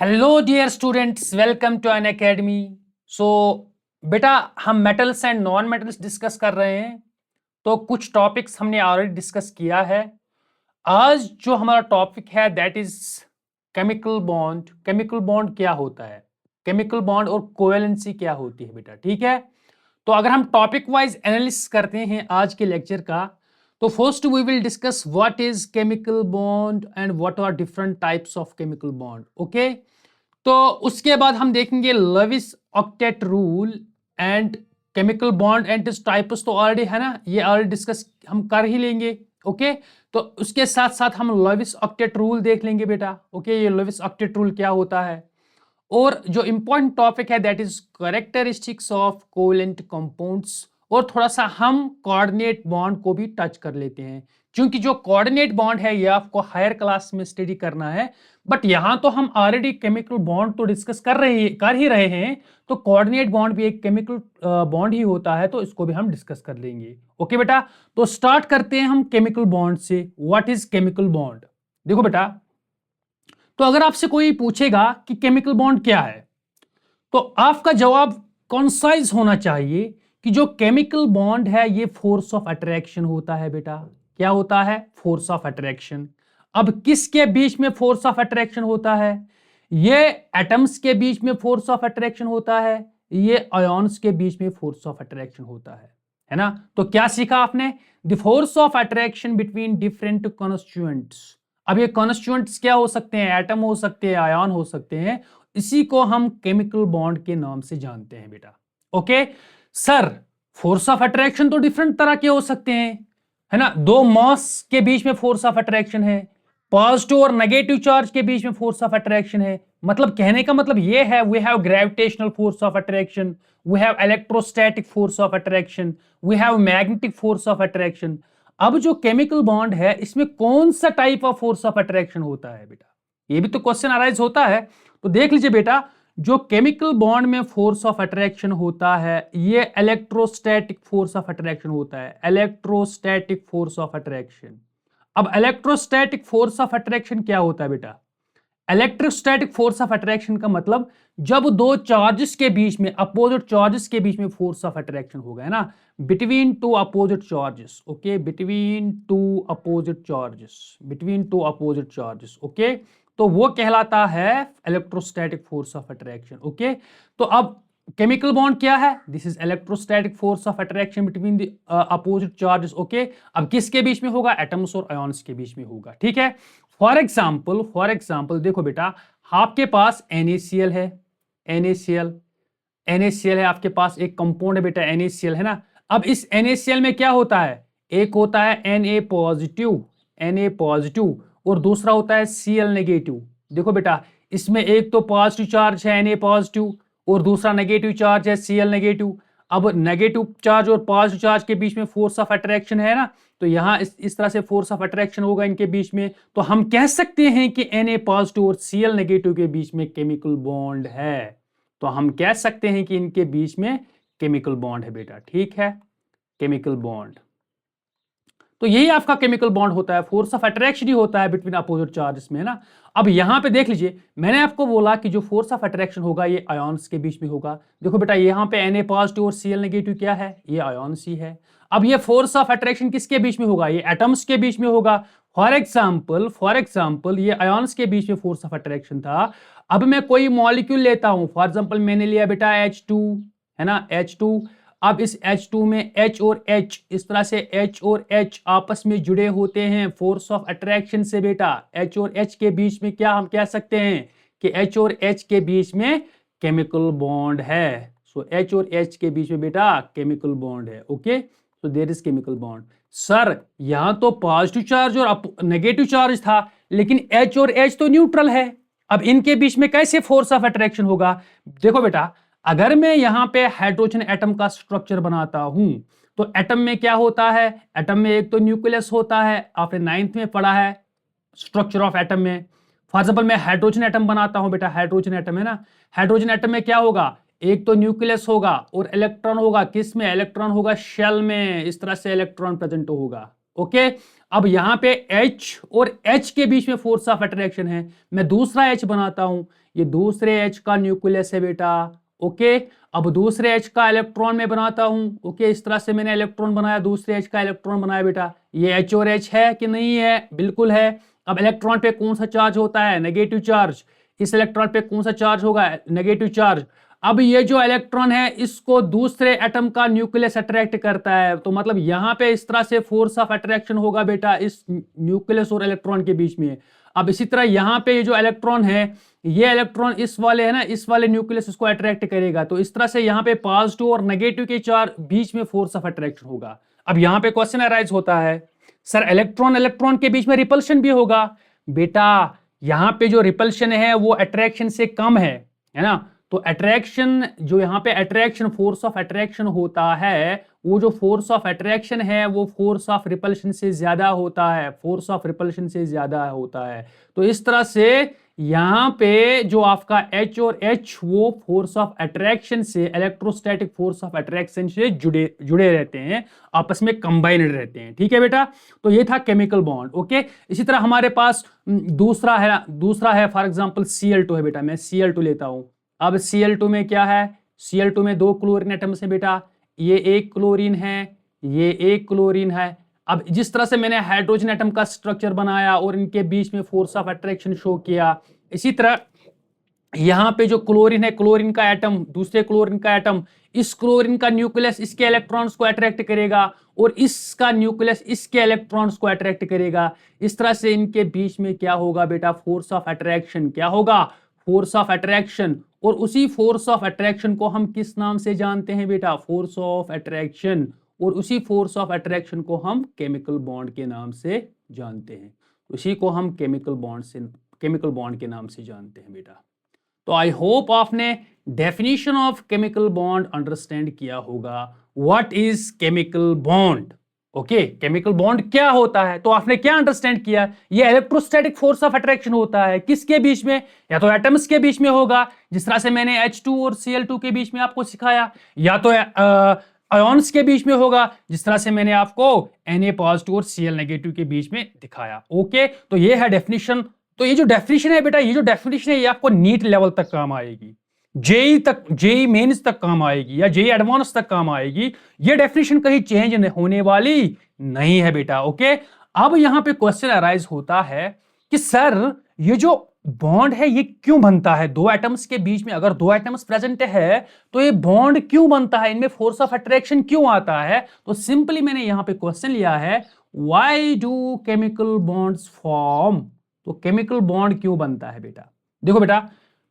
Hello dear students, welcome to N Academy. So बेटा, हम metals and non metals discuss कर रहे हैं। तो कुछ टॉपिक्स हमने ऑलरेडी डिस्कस किया है। आज जो हमारा टॉपिक है that is chemical bond. Chemical bond क्या होता है, केमिकल बॉन्ड और कोवेलेंसी क्या होती है बेटा, ठीक है। तो अगर हम टॉपिक वाइज एनालिसिस करते हैं आज के लेक्चर का, तो first we will discuss what is chemical bond and what are different types of chemical bond. Okay, तो उसके बाद हम देखेंगे Lewis octet rule and chemical bond and its types. तो ऑलरेडी है ना, ये ऑलरेडी डिस्कस हम कर ही लेंगे। ओके, तो उसके साथ साथ हम लविस ऑक्टेट रूल देख लेंगे बेटा। ओके, ये लविस ऑक्टेट रूल क्या होता है, और जो इंपॉर्टेंट टॉपिक है that is characteristics of covalent compounds. और थोड़ा सा हम कोऑर्डिनेट बॉन्ड को भी टच कर लेते हैं, क्योंकि जो कोऑर्डिनेट बॉन्ड है ये आपको हायर क्लास में स्टडी करना है। बट यहां तो हम ऑलरेडी केमिकल बॉन्ड तो डिस्कस कर ही रहे हैं। तो कोऑर्डिनेट बॉन्ड भी एक केमिकल बॉन्ड ही होता है, तो इसको भी हम डिस्कस कर लेंगे। ओके बेटा, तो स्टार्ट करते हैं हम केमिकल बॉन्ड से। What is chemical bond? देखो बेटा, तो अगर आपसे कोई पूछेगा कि केमिकल बॉन्ड क्या है, तो आपका जवाब कॉन्साइज होना चाहिए कि जो केमिकल बॉन्ड है ये फोर्स ऑफ अट्रैक्शन होता है बेटा। क्या होता है? Force of attraction. अब किसके बीच में फोर्स ऑफ अट्रैक्शन होता है? ये एटम्स के बीच में फोर्स ऑफ अट्रैक्शन होता है, ये आयॉन्स के बीच में फोर्स ऑफ अट्रैक्शन होता है ना। तो क्या सीखा आपने? The force of attraction between different constituents. अब ये कॉन्स्टिट्यूएंट्स क्या हो सकते हैं? एटम हो सकते हैं, आयन हो सकते हैं। इसी को हम केमिकल बॉन्ड के नाम से जानते हैं बेटा। Okay sir, force of attraction तो डिफरेंट तरह के हो सकते हैं, है ना। दो मास के बीच में फोर्स ऑफ अट्रैक्शन है, पॉजिटिव और नेगेटिव चार्ज के बीच में फोर्स ऑफ अट्रैक्शन है। मतलब कहने का मतलब ये है, we have gravitational force of attraction, we have electrostatic force of attraction, we have magnetic force of attraction. अब जो केमिकल बॉन्ड है इसमें कौन सा type of force of attraction होता है बेटा, ये भी तो क्वेश्चन अराइज होता है। तो देख लीजिए बेटा, जो केमिकल बॉन्ड में फोर्स ऑफ अट्रैक्शन होता है ये इलेक्ट्रोस्टैटिक फोर्स ऑफ अट्रैक्शन होता है, इलेक्ट्रोस्टैटिक फोर्स ऑफ अट्रैक्शन। अब इलेक्ट्रोस्टैटिक फोर्स ऑफ अट्रैक्शन क्या होता है बेटा? इलेक्ट्रोस्टैटिक फोर्स ऑफ अट्रैक्शन का मतलब जब दो चार्जेस के बीच में, अपोजिट चार्जेस के बीच में फोर्स ऑफ अट्रैक्शन होगा, है ना, between two opposite charges. Okay, between two opposite charges, between two opposite charges. Okay, तो वो कहलाता है electrostatic force of attraction. Okay, तो अब केमिकल बॉन्ड क्या है? This is electrostatic force of attraction between the opposite charges. Okay, अब किसके बीच में होगा? एटम्स और आयॉन्स के बीच में होगा, ठीक है। फॉर एग्जाम्पल देखो बेटा, आपके पास NaCl है, NaCl, NaCl है आपके पास, एक कंपाउंड है बेटा NaCl, है ना। अब इस NaCl में क्या होता है? एक होता है Na पॉजिटिव, Na पॉजिटिव, और दूसरा होता है Cl नेगेटिव। देखो बेटा, इसमें एक तो पॉजिटिव चार्ज है Na पॉजिटिव और दूसरा नेगेटिव चार्ज है Cl नेगेटिव। अब नेगेटिव चार्ज और पॉजिटिव चार्ज के बीच में फोर्स ऑफ अट्रैक्शन है ना, तो यहां इस तरह से फोर्स ऑफ अट्रैक्शन होगा इनके बीच में। तो हम कह सकते हैं कि Na पॉजिटिव और Cl नेगेटिव के बीच में केमिकल बॉन्ड है। तो हम कह सकते हैं कि इनके बीच में केमिकल बॉन्ड है बेटा, ठीक है, केमिकल बॉन्ड। तो यही आपका केमिकल बॉन्ड होता है, फोर्स ऑफ अट्रैक्शन ही होता है बिटवीन अपोजिट चार्जेस में, है ना। अब यहां पे देख लीजिए, मैंने आपको बोला कि जो फोर्स ऑफ अट्रैक्शन होगा ये आयॉन्स के बीच में होगा। देखो बेटा, यहाँ पे Na पॉजिटिव और Cl नेगेटिव क्या है? ये आयॉन्स ही है। अब ये फोर्स ऑफ अट्रैक्शन किसके बीच में होगा? ये एटम्स के बीच में होगा। फॉर एग्जाम्पल ये आयॉन्स के बीच में फोर्स ऑफ अट्रैक्शन था। अब मैं कोई मॉलिक्यूल लेता हूं, फॉर एग्जाम्पल मैंने लिया बेटा H2, है ना, H2। अब इस H2 में H और H, इस तरह से H और H आपस में जुड़े होते हैं फोर्स ऑफ अट्रैक्शन से बेटा। H और H के बीच में क्या हम कह सकते हैं कि H और H के बीच में केमिकल बॉन्ड है। सो H और H के बीच में बेटा केमिकल बॉन्ड है। Okay, so there is chemical bond. Sir, यहां तो पॉजिटिव चार्ज और नेगेटिव चार्ज था, लेकिन H और H तो न्यूट्रल है। अब इनके बीच में कैसे फोर्स ऑफ अट्रैक्शन होगा? देखो बेटा, अगर मैं यहां पे हाइड्रोजन एटम का स्ट्रक्चर बनाता हूं, तो एटम में क्या होता है? एटम में एक तो न्यूक्लियस होता है, आपने 9th में पढ़ा है स्ट्रक्चर ऑफ एटम में। फॉर एग्जाम्पल मैं हाइड्रोजन एटम बनाता हूं बेटा, हाइड्रोजन एटम, है ना। हाइड्रोजन एटम में क्या होगा? एक तो न्यूक्लियस होगा और इलेक्ट्रॉन होगा किस में? इलेक्ट्रॉन होगा शेल में, इस तरह से इलेक्ट्रॉन प्रेजेंट होगा। ओके, अब यहाँ पे H और H के बीच में फोर्स ऑफ अट्रैक्शन है, मैं दूसरा H बनाता हूं, ये दूसरे H का न्यूक्लियस है बेटा। ओके, अब दूसरे H का इलेक्ट्रॉन में बनाता हूं। ओके, इस तरह से मैंने इलेक्ट्रॉन बनाया, दूसरे H का इलेक्ट्रॉन बनाया बेटा। ये H और H है कि नहीं है? बिल्कुल है। अब इलेक्ट्रॉन पे कौन सा चार्ज होता है? Negative charge. इस इलेक्ट्रॉन पे कौन सा चार्ज होगा? Negative charge. अब ये जो इलेक्ट्रॉन है इसको दूसरे एटम का न्यूक्लियस अट्रैक्ट करता है, तो मतलब यहां पे इस तरह से फोर्स ऑफ अट्रैक्शन होगा बेटा इस न्यूक्लियस और इलेक्ट्रॉन के बीच में। अब इसी तरह यहां पे ये जो इलेक्ट्रॉन है, ये इलेक्ट्रॉन इस वाले है ना, इस वाले न्यूक्लियस इसको अट्रैक्ट करेगा, तो इस तरह से यहां पे पॉजिटिव और नेगेटिव के चार बीच में फोर्स ऑफ अट्रैक्शन होगा। अब यहां पे क्वेश्चन अराइज होता है, सर इलेक्ट्रॉन इलेक्ट्रॉन के बीच में रिपल्शन भी होगा। बेटा यहां पे जो रिपल्शन है वो अट्रैक्शन से कम है ना, तो अट्रैक्शन जो यहाँ पे अट्रैक्शन फोर्स ऑफ अट्रैक्शन होता है, वो जो फोर्स ऑफ अट्रैक्शन है वो फोर्स ऑफ रिपल्शन से ज्यादा होता है, फोर्स ऑफ रिपल्शन से ज्यादा होता है। तो इस तरह से यहाँ पे जो आपका H और H वो फोर्स ऑफ अट्रैक्शन से, इलेक्ट्रोस्टैटिक फोर्स ऑफ अट्रैक्शन से जुड़े रहते हैं, आपस में कंबाइंड रहते हैं। ठीक है बेटा, तो ये था केमिकल बॉन्ड। ओके, इसी तरह हमारे पास दूसरा है फॉर एग्जांपल Cl2 है बेटा, मैं Cl2 लेता हूं। अब Cl2 में क्या है? Cl2 में 2 क्लोरीन एटम्स है बेटा, ये एक क्लोरीन है, ये एक क्लोरीन है। अब जिस तरह से मैंने हाइड्रोजन एटम का स्ट्रक्चर बनाया और इनके बीच में फोर्स ऑफ अट्रैक्शन शो किया, इसी तरह यहां पे जो क्लोरीन है, क्लोरीन का एटम, दूसरे क्लोरीन का एटम, इस क्लोरीन का न्यूक्लियस इसके इलेक्ट्रॉन्स को अट्रैक्ट करेगा और इसका न्यूक्लियस इसके इलेक्ट्रॉन्स को अट्रैक्ट करेगा। इस तरह से इनके बीच में क्या होगा बेटा? Force of attraction. क्या होगा? Force of attraction. और उसी फोर्स ऑफ अट्रैक्शन को हम किस नाम से जानते हैं बेटा? Force of attraction. और उसी फोर्स ऑफ अट्रैक्शन को हम केमिकल बॉन्ड के नाम से जानते हैं, उसी को हम केमिकल बॉन्ड के नाम से जानते हैं बेटा। तो आई होप आपने definition of chemical bond understand किया होगा। What is chemical bond? Okay, chemical bond क्या होता है? तो आपने क्या अंडरस्टैंड किया? ये इलेक्ट्रोस्टैटिक फोर्स ऑफ अट्रैक्शन होता है, किसके बीच में? या तो एटम्स के बीच में होगा, जिस तरह से मैंने H2 और Cl2 के बीच में आपको सिखाया, या तो आयॉन्स के बीच में होगा, जिस तरह से मैंने आपको Na पॉजिटिव और Cl नेगेटिव के बीच में दिखाया। ओके, तो ये है डेफिनेशन। तो ये जो डेफिनेशन है बेटा, ये जो डेफिनेशन है ये आपको नीट लेवल तक काम आएगी, जेई मेंस तक काम आएगी, या जेई एडवांस तक काम आएगी। ये डेफिनेशन कहीं चेंज होने वाली नहीं है बेटा। ओके, अब यहां पे क्वेश्चन अराइज होता है कि सर ये जो बॉन्ड है ये क्यों बनता है? दो एटम्स के बीच में अगर दो एटम्स प्रेजेंट है तो ये बॉन्ड क्यों बनता है? इनमें फोर्स ऑफ अट्रैक्शन क्यों आता है? तो सिंपली मैंने यहां पे क्वेश्चन लिया है, why do chemical bonds form? तो केमिकल बॉन्ड क्यों बनता है बेटा? देखो बेटा,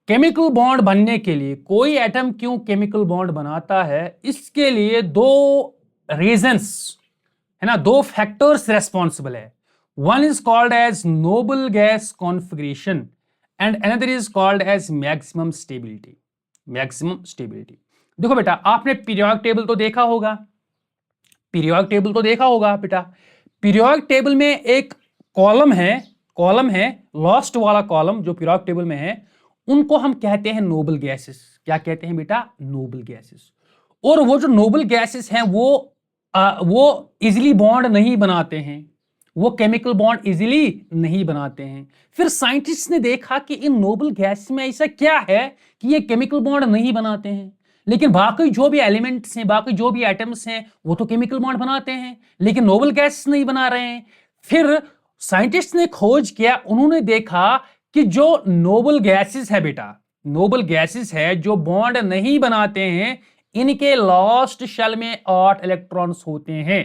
केमिकल बॉन्ड बनने के लिए कोई एटम क्यों केमिकल बॉन्ड बनाता है, इसके लिए दो रीजंस है ना, दो फैक्टर्स रेस्पॉन्सिबल है। One is called as noble gas configuration and another is called as maximum stability. Maximum stability. देखो बेटा, आपने पीरियोडिक टेबल तो देखा होगा, पीरियोडिक टेबल तो देखा होगा बेटा। पीरियोडिक टेबल में एक कॉलम है लास्ट वाला कॉलम जो पीरियोडिक टेबल में है, उनको हम कहते हैं नोबल गैसेस। क्या कहते हैं बेटा? Noble gases. और वो जो नोबल गैसेस हैं वो इजीली बॉन्ड नहीं बनाते हैं, वो केमिकल बॉन्ड इजीली नहीं बनाते हैं। फिर साइंटिस्ट ने देखा कि इन नोबल गैस में ऐसा क्या है कि ये केमिकल बॉन्ड नहीं बनाते हैं, लेकिन बाकी जो भी एलिमेंट्स हैं, बाकी जो भी एटम्स हैं, वो तो केमिकल बॉन्ड बनाते हैं, लेकिन नोबल गैस नहीं बना रहे हैं। फिर साइंटिस्ट ने खोज किया, उन्होंने देखा कि जो नोबल गैसेस है बेटा, नोबल गैसेस है जो बॉन्ड नहीं बनाते हैं, इनके लास्ट शेल में 8 इलेक्ट्रॉन्स होते हैं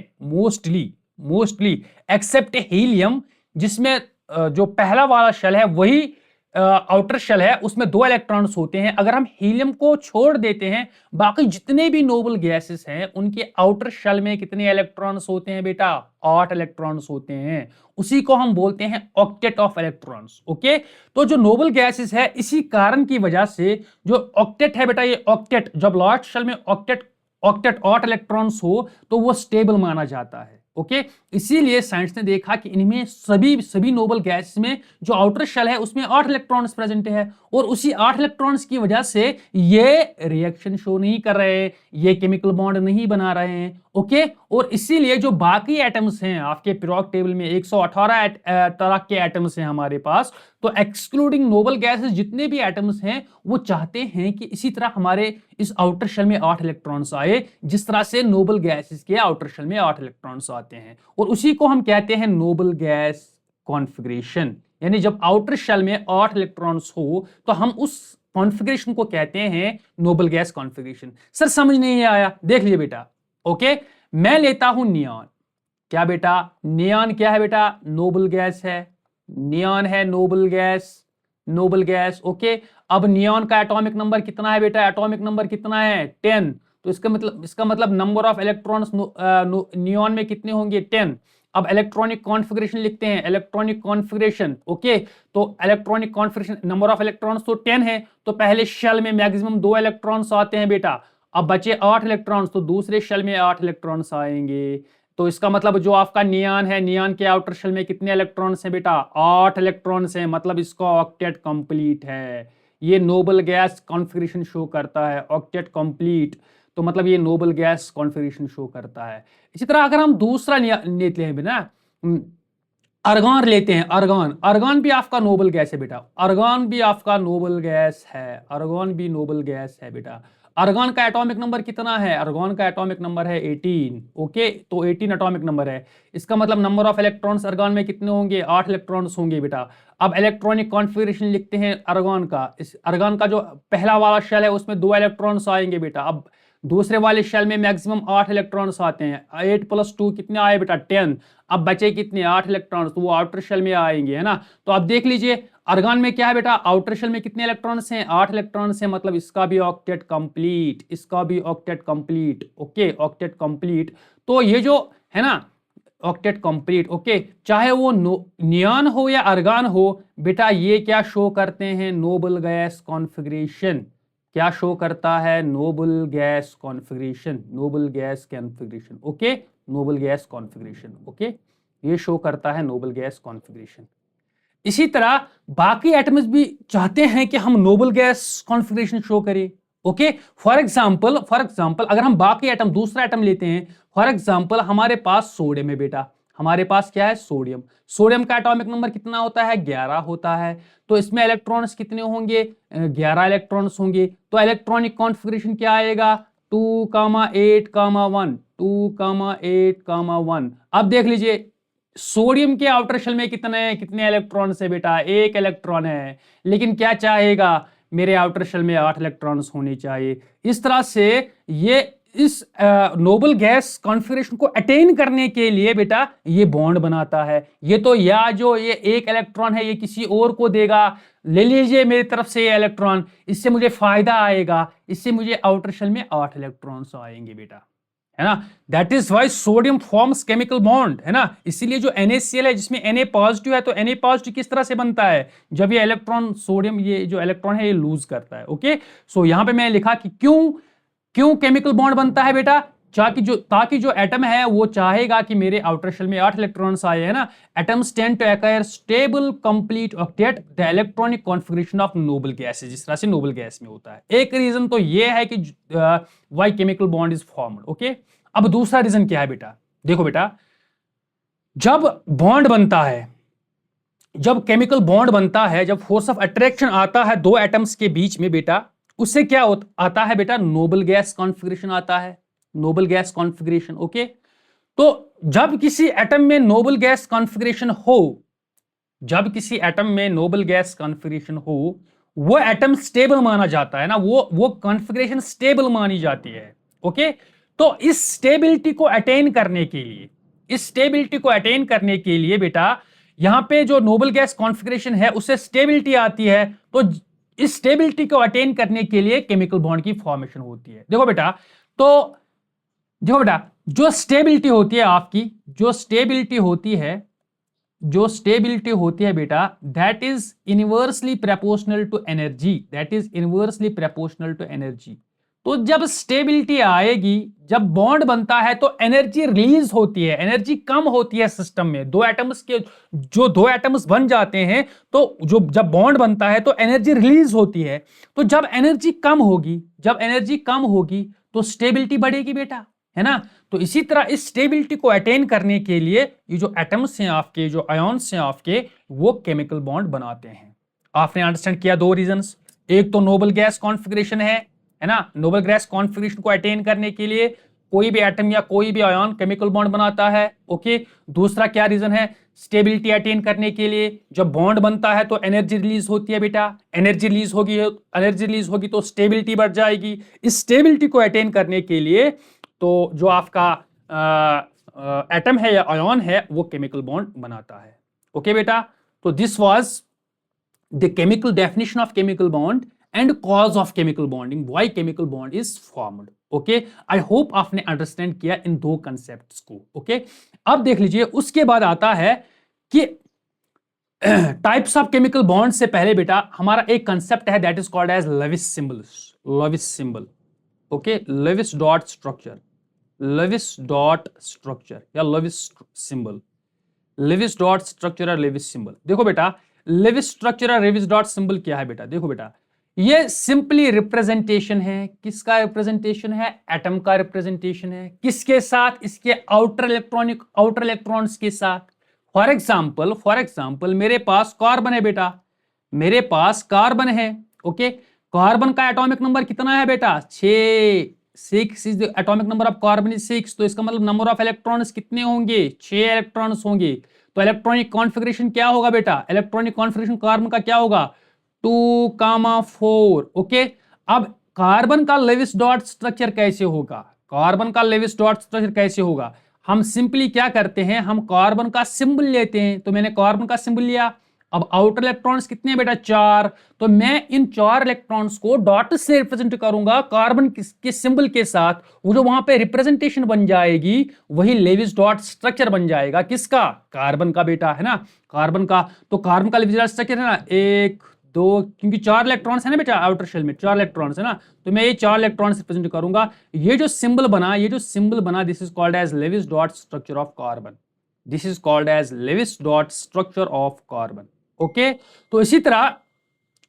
मोस्टली एक्सेप्ट हीलियम, जिसमें जो पहला वाला शेल है वही आउटर शेल है, उसमें 2 इलेक्ट्रॉन्स होते हैं। अगर हम हीलियम को छोड़ देते हैं, बाकी जितने भी नोबल गैसेस हैं उनके आउटर शेल में कितने इलेक्ट्रॉन्स होते हैं बेटा? 8 इलेक्ट्रॉन्स होते हैं। उसी को हम बोलते हैं ऑक्टेट ऑफ इलेक्ट्रॉन्स। ओके, तो जो नोबल गैसेस है, इसी कारण की वजह से जो ऑक्टेट है बेटा, ये ऑक्टेट जब लास्ट शेल में ऑक्टेट 8 इलेक्ट्रॉन्स हो तो वो स्टेबल माना जाता है। ओके, इसीलिए साइंस ने देखा कि इनमें सभी नोबल गैस में जो आउटर शेल है उसमें 8 इलेक्ट्रॉन्स प्रेजेंट है, और उसी 8 इलेक्ट्रॉन्स की वजह से ये रिएक्शन शो नहीं कर रहे हैं, ये केमिकल बॉन्ड नहीं बना रहे हैं, ओके। और इसीलिए जो बाकी एटम्स हैं आपके पीरियोडिक टेबल में 118 तरह के एटम्स हैं हमारे पास, तो एक्सक्लूडिंग नोबल गैसेस जितने भी एटम्स हैं वो चाहते हैं कि इसी तरह हमारे इस आउटर शेल में 8 इलेक्ट्रॉन्स आए, जिस तरह से नोबल गैसेस के आउटर शेल में 8 इलेक्ट्रॉन्स आते हैं, और उसी को हम कहते हैं नोबल गैस कॉन्फ़िगरेशन। यानी जब आउटर शेल में 8 इलेक्ट्रॉन्स हो तो हम उस कॉन्फ़िगरेशन को कहते हैं नोबल गैस कॉन्फ़िगरेशन। सर समझ नहीं आया, देख लीजिए बेटा। ओके, मैं लेता हूं नियॉन। क्या बेटा, नियॉन क्या है बेटा? नोबल गैस है। नियॉन है noble gas, noble gas. Okay, अब नियॉन का एटॉमिक नंबर कितना है बेटा? एटॉमिक नंबर कितना है? 10। तो इसका मतलब नंबर ऑफ इलेक्ट्रॉन्स नियॉन में कितने होंगे? 10। अब इलेक्ट्रॉनिक कॉन्फ़िगरेशन लिखते हैं, इलेक्ट्रॉनिक कॉन्फ़िगरेशन। ओके, तो electronic configuration, number of electrons तो 10 है, तो पहले शेल में मैक्सिमम 2 इलेक्ट्रॉन्स आते हैं बेटा। अब बचे 8 इलेक्ट्रॉन्स, तो दूसरे शेल में 8 इलेक्ट्रॉन्स आएंगे। तो इसका मतलब जो आपका नियॉन है, नियॉन के आउटर शेल में कितने इलेक्ट्रॉन्स हैं बेटा? 8 इलेक्ट्रॉन्स हैं, मतलब इसका ऑक्टेट कंप्लीट है। ये नोबल गैस कॉन्फ़िगरेशन शो करता है, ऑक्टेट कंप्लीट। तो मतलब ये नोबल गैस कॉन्फ़िगरेशन शो करता है। इसी तरह अगर हम दूसरा लेते हैं बिना, अर्गॉन लेते हैं। अर्गॉन, अर्गॉन भी आपका नोबल गैस है बेटा। अर्गॉन भी आपका नोबल गैस है, अर्गॉन भी नोबल गैस है बेटा। अर्गॉन का एटॉमिक नंबर कितना है? अर्गॉन का एटॉमिक नंबर है 18। ओके, तो 18 एटॉमिक नंबर है। इसका मतलब नंबर ऑफ इलेक्ट्रॉन्स अर्गॉन में कितने होंगे? 8 इलेक्ट्रॉन्स होंगे बेटा। अब इलेक्ट्रॉनिक कॉन्फ़िगरेशन लिखते हैं अर्गॉन का। इस अर्गॉन का जो पहला वाला शेल है उसमें 2 इलेक्ट्रॉन्स आएंगे बेटा। अब दूसरे वाले शेल में मैक्सिमम 8 इलेक्ट्रॉन्स आते हैं। 8 + 2 कितने आए बेटा? 10। अब बचे कितने? 8 इलेक्ट्रॉन्स, तो वो आउटर शेल में आएंगे, है ना। तो अब देख लीजिए अर्गॉन में क्या है बेटा? आउटर शेल में कितने इलेक्ट्रॉन्स हैं? 8 इलेक्ट्रॉन्स हैं, मतलब इसका भी ऑक्टेट कंप्लीट, इसका भी octet complete. Okay, octet complete. तो ये जो है ना ऑक्टेट कंप्लीट। ओके, चाहे वो नियॉन हो या अर्गॉन हो बेटा, ये क्या शो करते हैं? Noble gas configuration. क्या शो करता है? Noble gas configuration, noble gas configuration. Okay, noble gas configuration. Okay, ये शो करता है नोबल गैस कॉन्फ़िगरेशन। इसी तरह बाकी एटम्स भी चाहते हैं कि हम नोबल गैस कॉन्फ़िगरेशन शो करें। ओके, फॉर एग्जांपल अगर हम बाकी एटम, दूसरा एटम लेते हैं, फॉर एग्जांपल हमारे पास सोडियम है बेटा। हमारे पास क्या है? सोडियम। सोडियम का एटॉमिक नंबर कितना होता है? 11 होता है। तो इसमें इलेक्ट्रॉन्स कितने होंगे? 11 इलेक्ट्रॉन्स होंगे। तो इलेक्ट्रॉनिक कॉन्फ़िगरेशन क्या आएगा? 2,8,1, 2,8,1। अब देख लीजिए सोडियम के आउटर शेल में कितने इलेक्ट्रॉन्स है बेटा? 1 इलेक्ट्रॉन है। लेकिन क्या चाहेगा? मेरे आउटर शेल में 8 इलेक्ट्रॉन्स होने चाहिए। इस तरह से ये इस नोबल गैस कॉन्फ़िगरेशन को अटेन करने के लिए बेटा ये बॉन्ड बनाता है। ये तो या जो ये 1 इलेक्ट्रॉन है ये किसी और को देगा, ले लीजिए मेरी तरफ से ये इलेक्ट्रॉन, इससे मुझे फायदा आएगा, इससे मुझे आउटर शेल में 8 इलेक्ट्रॉन्स आएंगे बेटा, है ना। That is why sodium forms chemical bond, है ना। इसीलिए जो NaCl है जिसमें Na पॉजिटिव है, तो Na पॉजिटिव किस तरह से बनता है? जब ये इलेक्ट्रॉन, सोडियम ये जो इलेक्ट्रॉन है ये लूज करता है। ओके, सो यहां पे मैं लिखा कि क्यों केमिकल बॉन्ड बनता है बेटा? ताकि जो एटम है वो चाहेगा कि मेरे आउटर शेल में 8 इलेक्ट्रॉन्स आए, है ना। Atoms tend to acquire stable complete octet the electronic configuration of noble gases, जिस तरह से नोबल गैस में होता है। एक रीजन तो ये है कि why chemical bond is formed. Okay, अब दूसरा रीजन क्या है बेटा? देखो बेटा, जब बॉन्ड बनता है, जब केमिकल बॉन्ड बनता है, जब फोर्स ऑफ अट्रैक्शन आता है दो एटम्स के बीच में बेटा, उससे क्या आता है बेटा? नोबल गैस कॉन्फ़िगरेशन आता है, नोबल गैस कॉन्फ़िगरेशन। ओके, तो जब किसी एटम में नोबल गैस कॉन्फ़िगरेशन हो, जब किसी एटम में नोबल गैस कॉन्फ़िगरेशन हो, वो एटम स्टेबल माना जाता है ना, वो कॉन्फ़िगरेशन स्टेबल मानी जाती है। ओके, तो इस स्टेबिलिटी को अटेन करने के लिए, इस स्टेबिलिटी को अटेन करने के लिए बेटा यहां पे जो नोबल गैस कॉन्फ़िगरेशन है उससे स्टेबिलिटी आती है। तो इस स्टेबिलिटी को अटेन करने के लिए केमिकल बॉन्ड की फॉर्मेशन होती है। देखो बेटा, तो देखो बेटा, जो स्टेबिलिटी होती है आपकी, जो स्टेबिलिटी होती है बेटा, that is inversely proportional to energy, that is inversely proportional to energy. तो जब स्टेबिलिटी आएगी, जब बॉन्ड बनता है तो एनर्जी रिलीज होती है, एनर्जी कम होती है सिस्टम में। दो एटम्स बन जाते हैं तो जब बॉन्ड बनता है तो एनर्जी रिलीज होती है। तो जब एनर्जी कम होगी तो स्टेबिलिटी बढ़ेगी बेटा, है ना। तो इसी तरह इस स्टेबिलिटी को अटेन करने के लिए ये जो एटम्स हैं आपके, जो आयन्स हैं आपके, वो केमिकल बॉन्ड बनाते हैं। आपने अंडरस्टैंड किया दो रीजंस, एक तो नोबल गैस कॉन्फ़िगरेशन है ना। नोबल गैस कॉन्फ़िगरेशन को अटेन करने के लिए कोई भी एटम या कोई भी आयन केमिकल बॉन्ड बनाता है। ओके, दूसरा क्या रीजन है, स्टेबिलिटी अटेन करने के लिए जब बॉन्ड बनता है तो एनर्जी रिलीज होती है बेटा, एनर्जी रिलीज होगी तो स्टेबिलिटी बढ़ जाएगी। इस स्टेबिलिटी को अटेन करने के लिए तो जो आपका एटम है या आयन है वो केमिकल बॉन्ड बनाता है। ओके बेटा, तो this was the chemical definition of chemical bond and cause of chemical bonding, why chemical bond is formed. Okay, I hope आपने अंडरस्टैंड किया इन दो कंसेप्ट्स को। ओके, अब देख लीजिए उसके बाद आता है कि टाइप्स ऑफ केमिकल बॉन्ड से पहले बेटा हमारा एक कंसेप्ट है that is called as Lewis symbol. Okay, Lewis dot structure या Lewis symbol, Lewis dot structure और लेविस सिंबल। देखो बेटा, लेविस स्ट्रक्चर और लेविस डॉट सिंबल क्या है बेटा, देखो बेटा ये सिंपली रिप्रेजेंटेशन है, किसका रिप्रेजेंटेशन है, एटम का रिप्रेजेंटेशन है। किसके साथ, इसके आउटर इलेक्ट्रॉन्स के साथ। फॉर एग्जांपल मेरे पास कार्बन है बेटा, मेरे पास कार्बन है। ओके, कार्बन का एटॉमिक नंबर कितना है बेटा, 6 is the atomic number of carbon is 6। तो इसका मतलब नंबर ऑफ इलेक्ट्रॉन्स कितने होंगे, 6 इलेक्ट्रॉन्स होंगे। तो इलेक्ट्रॉनिक कॉन्फ़िगरेशन क्या होगा बेटा, इलेक्ट्रॉनिक कॉन्फ़िगरेशन कार्बन का क्या होगा, 2,4। ओके, अब कार्बन का लेविस डॉट स्ट्रक्चर कैसे होगा, कार्बन का लेविस डॉट स्ट्रक्चर कैसे होगा, हम सिंपली क्या करते हैं, हम कार्बन का सिंबल लेते हैं। तो मैंने कार्बन का सिंबल लिया, अब आउटर इलेक्ट्रॉन्स कितने हैं बेटा, 4। तो मैं इन 4 इलेक्ट्रॉन्स को डॉट से रिप्रेजेंट करूंगा कार्बन के सिंबल के साथ। वो जो वहां पे रिप्रेजेंटेशन बन जाएगी वही लेविस डॉट स्ट्रक्चर बन जाएगा, किसका, कार्बन का बेटा, है ना, कार्बन का। तो कार्बन का लेविस डॉट स्ट्रक्चर है ना 1 2, क्योंकि 4 इलेक्ट्रॉन्स है ना बेटा आउटर शेल में, 4 इलेक्ट्रॉन्स है ना, तो मैं ये 4 इलेक्ट्रॉन्स रिप्रेजेंट करूंगा। ये जो सिंबल बना this is called as Lewis dot structure of carbon, this is called as Lewis dot structure of carbon. Okay, तो इसी तरह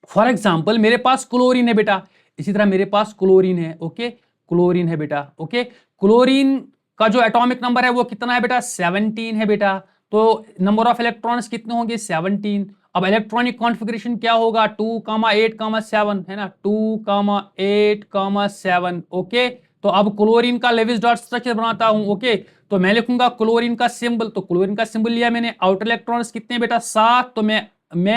फॉर एग्जांपल मेरे पास क्लोरीन है बेटा, इसी तरह मेरे पास क्लोरीन है। ओके, क्लोरीन है बेटा। ओके, क्लोरीन का जो एटॉमिक नंबर है वो कितना है बेटा, 17 है बेटा। तो नंबर ऑफ इलेक्ट्रॉन्स कितने होंगे, 17। अब इलेक्ट्रॉनिक कॉन्फ़िगरेशन क्या होगा, 2,8,7 है ना, 2,8,7। ओके, तो अब क्लोरीन का लेविस डॉट स्ट्रक्चर बनाता हूं। ओके, तो मैं लिखूंगा क्लोरीन का सिंबल, तो क्लोरीन का सिंबल लिया मैंने, आउटर इलेक्ट्रॉन्स कितने बेटा, 7। तो मैं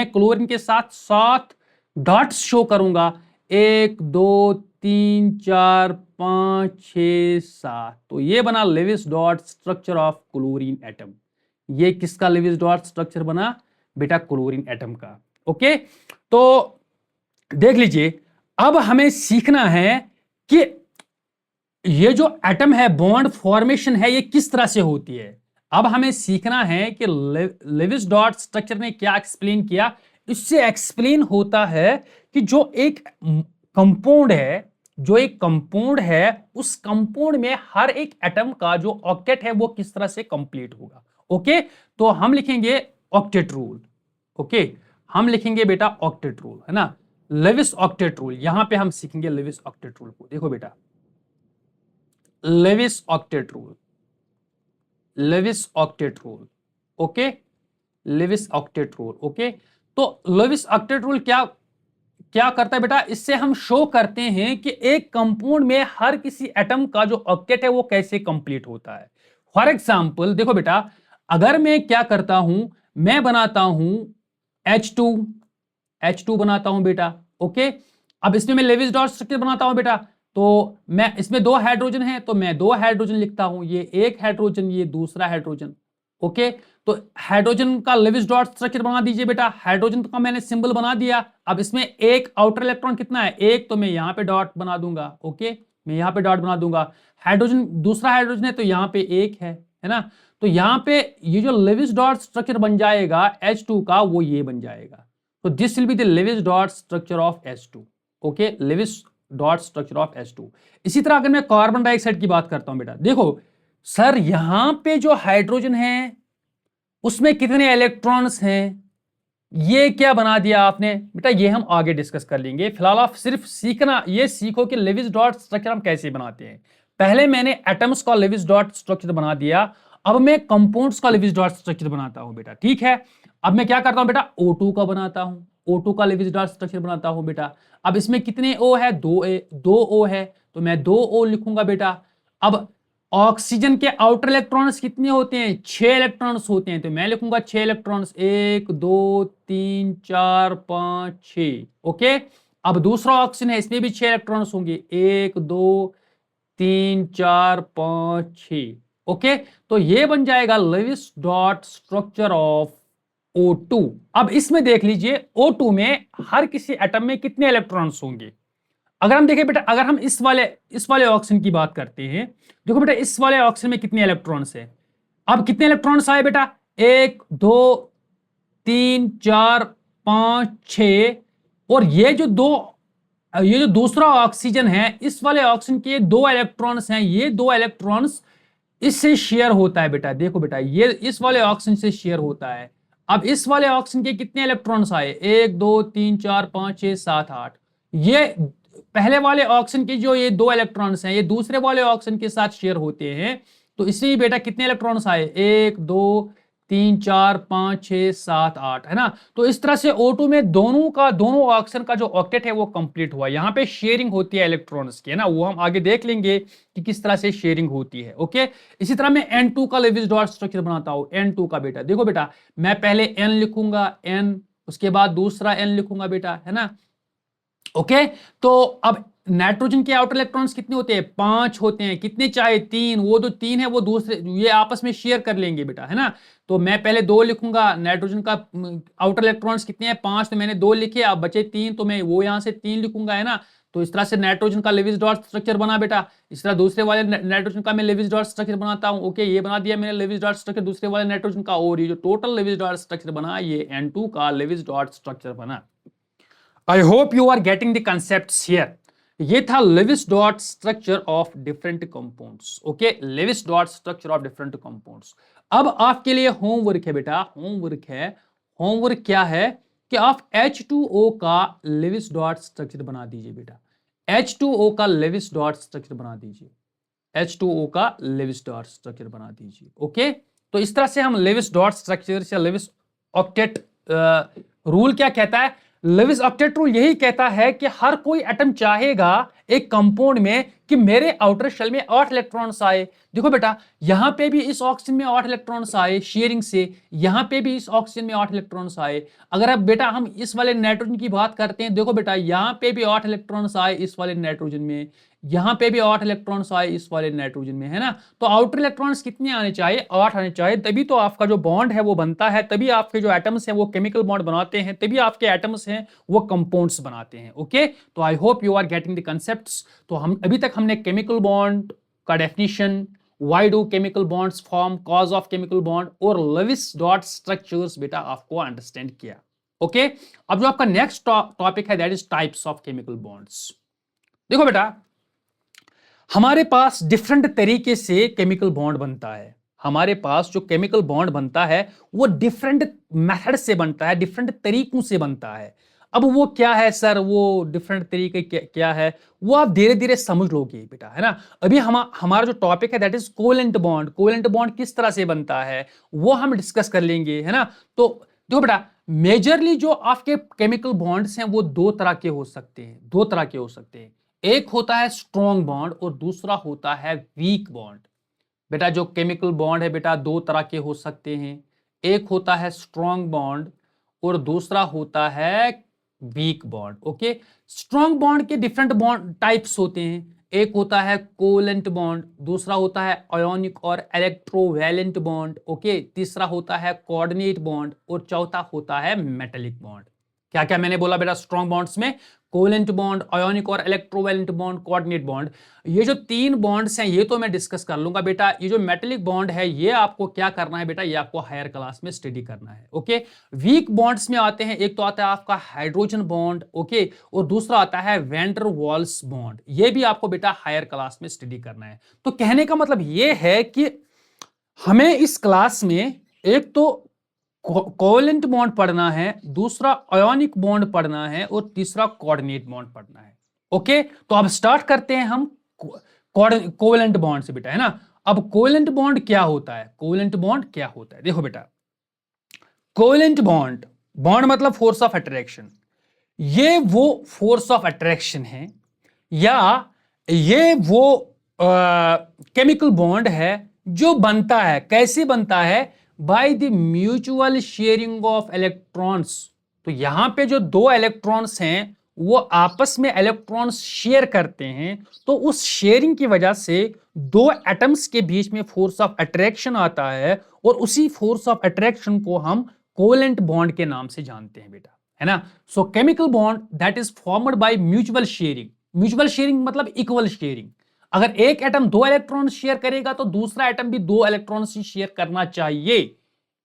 क्लोरीन के साथ 7 डॉट्स शो करूंगा, 1 2 3 4 5 6 7। तो ये बना Lewis dot structure of chlorine atom. ये किसका लेविस डॉट स्ट्रक्चर बना बेटा, क्लोरीन एटम का। ओके, तो देख लीजिए अब हमें सीखना है कि ये जो एटम है, बॉन्ड फॉर्मेशन है, ये किस तरह से होती है। अब हमें सीखना है कि लेविस डॉट स्ट्रक्चर ने क्या एक्सप्लेन किया। इससे एक्सप्लेन होता है कि जो एक कंपाउंड है, उस कंपाउंड में हर एक एटम का जो ऑक्टेट है वो किस तरह से कंप्लीट होगा। ओके, तो हम लिखेंगे ऑक्टेट रूल। ओके, हम लिखेंगे बेटा ऑक्टेट रूल, है ना, लेविस ऑक्टेट रूल। यहां पे हम सीखेंगे लेविस ऑक्टेट रूल को। देखो बेटा, Lewis octet rule, Lewis octet rule. Okay, Lewis octet rule. Okay, तो लेविस ऑक्टेट रूल क्या करता है बेटा, इससे हम शो करते हैं कि एक कंपाउंड में हर किसी एटम का जो ऑक्टेट है वो कैसे कंप्लीट होता है। फॉर एग्जांपल देखो बेटा, अगर मैं क्या करता हूं, मैं बनाता हूं H2 बनाता हूं बेटा। ओके, अब इसमें मैं लेविस डॉट स्ट्रक्चर बनाता हूं बेटा, तो मैं इसमें 2 हाइड्रोजन है तो मैं 2 हाइड्रोजन लिखता हूं, ये एक हाइड्रोजन, ये दूसरा हाइड्रोजन। ओके, तो हाइड्रोजन का लेविस डॉट स्ट्रक्चर बना दीजिए बेटा, हाइड्रोजन का मैंने सिंबल बना दिया। अब इसमें एक आउटर इलेक्ट्रॉन कितना है, 1, तो मैं यहां पे डॉट बना दूंगा। ओके, मैं यहां पे डॉट बना दूंगा। हाइड्रोजन, दूसरा हाइड्रोजन है तो यहां पे 1 है ना, तो यहां पे ये जो लेविस डॉट स्ट्रक्चर बन जाएगा H2 का, वो ये बन जाएगा। तो this will be the Lewis dot structure of H2। Okay, Lewis dot structure of H2। इसी तरह अगर मैं कार्बन डाइऑक्साइड की बात करता हूं बेटा, देखो सर यहां पे जो हाइड्रोजन है उसमें कितने इलेक्ट्रॉन्स हैं, ये क्या बना दिया आपने बेटा, ये हम आगे डिस्कस कर लेंगे। फिलहाल आप सिर्फ सीखना, ये सीखो कि लेविस डॉट स्ट्रक्चर हम कैसे बनाते हैं। पहले मैंने एटम्स का लेविस डॉट स्ट्रक्चर बना दिया, अब मैं कंपाउंड्स का लेविस डॉट स्ट्रक्चर बनाता हूं बेटा। ठीक है, अब मैं क्या करता हूं बेटा, O2 का बनाता हूं, O2 का लेविस डॉट स्ट्रक्चर बनाता हूं बेटा। अब इसमें कितने O है, दो O है, तो मैं 2O लिखूंगा बेटा। अब ऑक्सीजन के आउटर इलेक्ट्रॉन्स कितने होते हैं, 6 इलेक्ट्रॉन्स होते हैं, तो मैं लिखूंगा 6 इलेक्ट्रॉन्स, 1 2 3 4 5 6। ओके, अब दूसरा ऑक्सीजन है, इसमें भी 6 इलेक्ट्रॉन्स होंगे, 1 2 3 4 5 6। ओके, तो ये बन जाएगा Levi's dot structure of O2। अब इसमें देख लीजिए O2 में हर किसी एटम में कितने इलेक्ट्रॉन्स होंगे। अगर हम देखें बेटा, अगर हम इस वाले ऑक्सीजन की बात करते हैं, देखो बेटा इस वाले ऑक्सीजन में कितने इलेक्ट्रॉन्स है। अब कितने इलेक्ट्रॉन्स आए बेटा, 1 2 3 4 5 6, और ये जो दूसरा ऑक्सीजन है, इस वाले ऑक्सीजन के 2 इलेक्ट्रॉन्स हैं, ये 2 इलेक्ट्रॉन्स इससे शेयर होता है बेटा। देखो बेटा, ये इस वाले ऑक्सीजन से शेयर होता है। अब इस वाले ऑक्सीजन के कितने इलेक्ट्रॉन्स आए, 1 2 3 4 5 6 7 8। ये पहले वाले ऑक्सीजन के जो ये 2 इलेक्ट्रॉन्स हैं, ये दूसरे वाले ऑक्सीजन के साथ शेयर होते हैं, तो इसलिए बेटा कितने इलेक्ट्रॉन्स आए, 1 2 3 4 5 6 7 8, है ना। तो इस तरह से O2 में दोनों ऑक्सीजन का जो ऑक्टेट है वो कंप्लीट हुआ। यहाँ पे शेयरिंग होती है इलेक्ट्रॉन्स की, है ना, वो हम आगे देख लेंगे कि किस तरह से शेयरिंग होती है। ओके, इसी तरह मैं N2 का लेविस डॉट स्ट्रक्चर बनाता हूं। N2 का बेटा देखो बेटा, मैं पहले N लिखूंगा, N, उसके बाद दूसरा N लिखूंगा बेटा, है ना। ओके, तो अब नाइट्रोजन के आउटर इलेक्ट्रॉन्स कितने होते हैं, 5 होते हैं, कितने चाहे 3, वो जो 3 है वो दूसरे ये आपस में शेयर कर लेंगे बेटा, है ना। तो मैं पहले 2 लिखूंगा, नाइट्रोजन का आउटर इलेक्ट्रॉन्स कितने हैं, 5, तो मैंने 2 लिखे, अब बचे 3, तो मैं वो यहां से 3 लिखूंगा, है ना। तो इस तरह से नाइट्रोजन का लेविस डॉट स्ट्रक्चर बना बेटा। इस तरह दूसरे वाले नाइट्रोजन का मैं लेविस डॉट स्ट्रक्चर बनाता हूं। ओके, ये बना दिया मैंने लेविस डॉट स्ट्रक्चर दूसरे वाले नाइट्रोजन का, और ये जो टोटल लेविस डॉट स्ट्रक्चर बना, ये N2 का लेविस डॉट स्ट्रक्चर बना। I hope you are getting the concept here. ये था Lewis dot structure of different compounds. Okay, Lewis dot structure of different compounds. अब आपके लिए होमवर्क है बेटा, होमवर्क क्या है कि आप H2O का लेविस डॉट स्ट्रक्चर बना दीजिए बेटा। H2O का लेविस डॉट स्ट्रक्चर बना दीजिए, H2O का लेविस डॉट स्ट्रक्चर बना दीजिए। ओके, तो इस तरह से हम लेविस डॉट स्ट्रक्चर या लेविस ऑक्टेट रूल क्या कहता है, लेविस ऑक्टेट रूल यही कहता है कि हर कोई एटम चाहेगा एक कंपाउंड में कि मेरे आउटर शेल में 8 इलेक्ट्रॉन्स आए। देखो बेटा, यहां पे भी इस ऑक्सीजन में 8 इलेक्ट्रॉन्स आए शेयरिंग से, यहां पे भी इस ऑक्सीजन में 8 इलेक्ट्रॉन्स आए। अगर अब बेटा हम इस वाले नाइट्रोजन की बात करते हैं, देखो बेटा यहां पे भी 8 इलेक्ट्रॉन्स आए इस वाले नाइट्रोजन में, यहां पे भी 8 इलेक्ट्रॉन्स आए इस वाले नाइट्रोजन में, है ना। तो आउटर इलेक्ट्रॉन्स कितने आने चाहिए, 8 आने चाहिए, तभी तो आपका जो बॉन्ड है वो बनता है, तभी आपके जो एटम्स हैं वो केमिकल बॉन्ड बनाते हैं, तभी आपके एटम्स हैं वो कंपाउंड्स बनाते हैं। ओके, तो I hope you are getting the concepts. तो हम अभी तक हमने केमिकल बॉन्ड का definition, why do chemical bonds form, cause of chemical bond, और लेविस डॉट स्ट्रक्चर्स बेटा आपको अंडरस्टैंड किया। ओके, अब जो आपका नेक्स्ट टॉपिक है that is types of chemical bonds. देखो बेटा, हमारे पास डिफरेंट तरीके से केमिकल बॉन्ड बनता है। हमारे पास जो केमिकल बॉन्ड बनता है वो डिफरेंट मेथड से बनता है, डिफरेंट तरीकों से बनता है। अब वो क्या है सर, वो डिफरेंट तरीके क्या है, वो आप धीरे धीरे समझ लोगे बेटा, है ना। अभी हमारा जो टॉपिक है that is covalent bond. Covalent bond किस तरह से बनता है वो हम डिस्कस कर लेंगे, है ना। तो देखो बेटा, मेजरली जो आपके केमिकल बॉन्ड्स हैं वो दो तरह के हो सकते हैं, एक होता है स्ट्रॉन्ग बॉन्ड और दूसरा होता है वीक बॉन्ड। बेटा जो केमिकल बॉन्ड है बेटा दो तरह के हो सकते हैं, एक होता है स्ट्रॉन्ग बॉन्ड और दूसरा होता है weak bond. Okay, strong bond के डिफरेंट बॉन्ड टाइप्स होते हैं, एक होता है कोवेलेंट बॉन्ड, दूसरा होता है आयोनिक और इलेक्ट्रोवैलेंट बॉन्ड। ओके, तीसरा होता है कोऑर्डिनेट बॉन्ड और चौथा होता है मेटेलिक बॉन्ड। क्या क्या मैंने बोला बेटा, स्ट्रॉन्ग बॉन्ड्स में कोवेलेंट बॉन्ड, आयोनिक और इलेक्ट्रोवैलेंट बॉन्ड, कोऑर्डिनेट बॉन्ड। ये जो 3 बॉन्ड्स हैं ये तो मैं डिस्कस कर लूंगा बेटा। ये जो मेटेलिक बॉन्ड है ये आपको क्या करना है बेटा, ये आपको हायर क्लास में स्टडी करना है। ओके, वीक बॉन्ड्स में आते हैं, एक तो आता है आपका हाइड्रोजन बॉन्ड, ओके, और दूसरा आता है वैन डर वाल्स बॉन्ड। ये भी आपको बेटा हायर क्लास में स्टडी करना है। तो कहने का मतलब ये है कि हमें इस क्लास में एक तो कोवेलेंट बॉन्ड पढ़ना है, दूसरा आयोनिक बॉन्ड पढ़ना है और तीसरा कोऑर्डिनेट बॉन्ड पढ़ना है। ओके, तो अब स्टार्ट करते हैं हम कोवेलेंट बॉन्ड से बेटा, है ना। अब कोवेलेंट बॉन्ड क्या होता है, कोवेलेंट बॉन्ड क्या होता है, देखो बेटा, कोवेलेंट बॉन्ड, बॉन्ड मतलब फोर्स ऑफ अट्रैक्शन, ये वो फोर्स ऑफ अट्रैक्शन है या ये वो केमिकल बॉन्ड है जो बनता है, कैसे बनता है, by the mutual sharing of electrons. तो यहां पे जो दो इलेक्ट्रॉन्स हैं वो आपस में इलेक्ट्रॉन्स शेयर करते हैं, तो उस शेयरिंग की वजह से दो एटम्स के बीच में फोर्स ऑफ अट्रैक्शन आता है, और उसी फोर्स ऑफ अट्रैक्शन को हम कोवेलेंट बॉन्ड के नाम से जानते हैं बेटा, है ना। सो chemical bond that is formed by mutual sharing, mutual sharing मतलब इक्वल शेयरिंग। अगर एक एटम दो इलेक्ट्रॉन शेयर करेगा तो दूसरा एटम भी दो इलेक्ट्रॉन ही शेयर करना चाहिए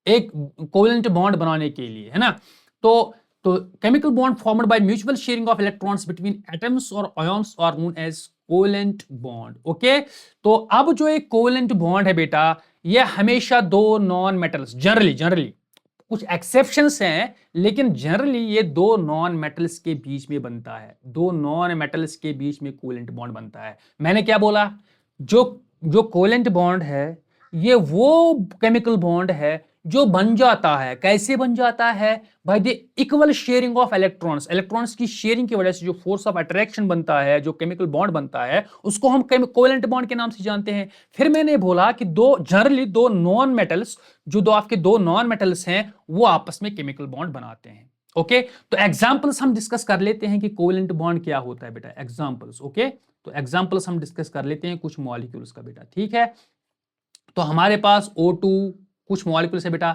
एक कोवेलेंट बॉन्ड बनाने के लिए, है ना। तो chemical bond formed by mutual sharing of electrons between atoms और ions are known as covalent bond. Okay, तो अब जो एक कोवेलेंट बॉन्ड है बेटा, ये हमेशा दो नॉन मेटल्स, जनरली कुछ एक्सेप्शंस हैं, लेकिन जनरली ये दो नॉन मेटल्स के बीच में बनता है, दो नॉन मेटल्स के बीच में कोवेलेंट बॉन्ड बनता है। मैंने क्या बोला, जो जो कोवेलेंट बॉन्ड है ये वो केमिकल बॉन्ड है जो बन जाता है, कैसे बन जाता है, by the equal sharing of electrons, electrons की शेयरिंग की वजह से जो फोर्स ऑफ अट्रैक्शन बनता है, जो केमिकल बॉन्ड बनता है, उसको हम कोवेलेंट बॉन्ड के नाम से जानते हैं। फिर मैंने बोला कि दो जनरली दो नॉन मेटल्स, जो दो आपके दो नॉन मेटल्स हैं वो आपस में केमिकल बॉन्ड बनाते हैं। ओके, तो एग्जांपल्स हम डिस्कस कर लेते हैं कि कोवेलेंट बॉन्ड क्या होता है बेटा, एग्जांपल्स। ओके, तो एग्जांपल्स हम डिस्कस कर लेते हैं कुछ मॉलिक्यूल्स का बेटा, ठीक है। तो हमारे पास O2 कुछ मॉलिक्यूल्स है बेटा,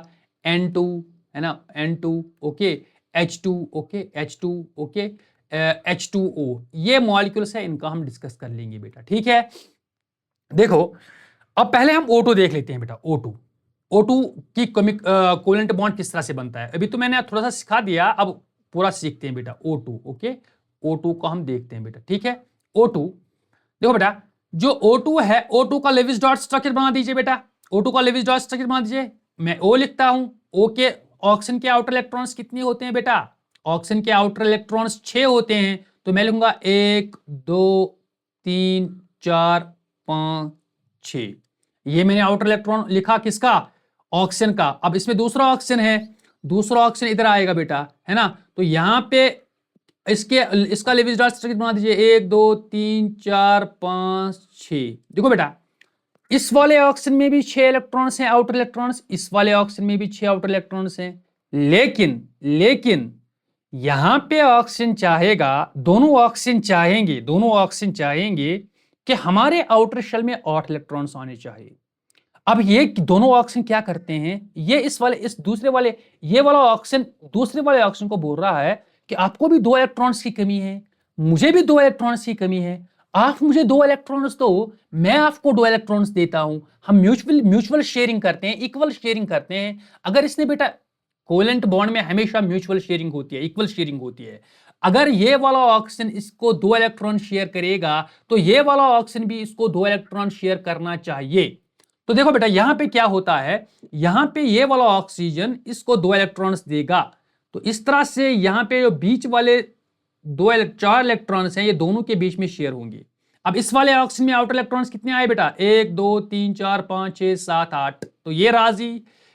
N2 है ना, N2, okay, H2, okay, H2, okay, H2O, ये मॉलिक्यूल्स है, इनका हम डिस्कस कर लेंगे बेटा, ठीक है। देखो, अब पहले हम O2 देख लेते हैं बेटा, O2 की कोवेलेंट बॉन्ड किस तरह से बनता है, अभी तो मैंने थोड़ा सा सिखा दिया, अब पूरा सीखते हैं बेटा। O2, ओके, O2 को हम देखते हैं बेटा, ठीक है। O2 देखो बेटा, जो O2 है, O2 का लेविस डॉट स्ट्रक्चर बना दीजिए बेटा, O2 का लेविस डॉट स्ट्रक्चर बना दीजिए। मैं O लिखता हूं, O के ऑक्सीजन के आउटर इलेक्ट्रॉन्स कितने होते हैं बेटा, ऑक्सीजन के आउटर इलेक्ट्रॉन्स 6 होते हैं, तो मैं लिखूंगा 1 2 3 4 5 6। ये मैंने आउटर इलेक्ट्रॉन लिखा किसका, ऑक्सीजन का। अब इसमें दूसरा ऑक्सीजन है, दूसरा ऑक्सीजन इधर आएगा बेटा, है ना। तो यहां पे इसका लेविस डॉट स्ट्रक्चर बना दीजिए, 1 2 3 4 5 6। देखो बेटा, इस वाले ऑक्सीजन में भी 6 इलेक्ट्रॉन्स हैं, आउटर इलेक्ट्रॉन्स, इस वाले ऑक्सीजन में भी 6 आउटर इलेक्ट्रॉन्स हैं, लेकिन यहां पे ऑक्सीजन चाहेगा, दोनों ऑक्सीजन चाहेंगे कि हमारे आउटर शेल में 8 इलेक्ट्रॉन्स आने चाहिए। अब ये दोनों ऑक्सीजन क्या करते हैं, ये इस दूसरे वाले, ये वाला ऑक्सीजन दूसरे वाले ऑक्सीजन को बोल रहा है कि आपको भी 2 इलेक्ट्रॉन्स की कमी है, मुझे भी 2 इलेक्ट्रॉन्स की कमी है, आप मुझे 2 इलेक्ट्रॉन्स दो, मैं आपको 2 इलेक्ट्रॉन्स देता हूं, हम म्यूचुअल शेयरिंग करते हैं, इक्वल शेयरिंग करते हैं। अगर इसने बेटा, कोवेलेंट बॉन्ड में हमेशा म्यूचुअल शेयरिंग होती है, इक्वल शेयरिंग होती है। अगर ये वाला ऑक्सीजन इसको 2 इलेक्ट्रॉन शेयर करेगा तो ये वाला ऑक्सीजन भी इसको 2 इलेक्ट्रॉन शेयर करना चाहिए। तो देखो बेटा, यहां पे क्या होता है, यहां पे ये वाला ऑक्सीजन इसको 2 इलेक्ट्रॉन्स देगा, तो इस तरह से यहां पे जो बीच वाले 4 इलेक्ट्रॉन्स हैं, ये दोनों के बीच में शेयर होंगे। अब इस वाले ऑक्सीजन में आउटर इलेक्ट्रॉन्स कितने आए बेटा, 1 2 3 4 5 6 7 8, तो ये राजी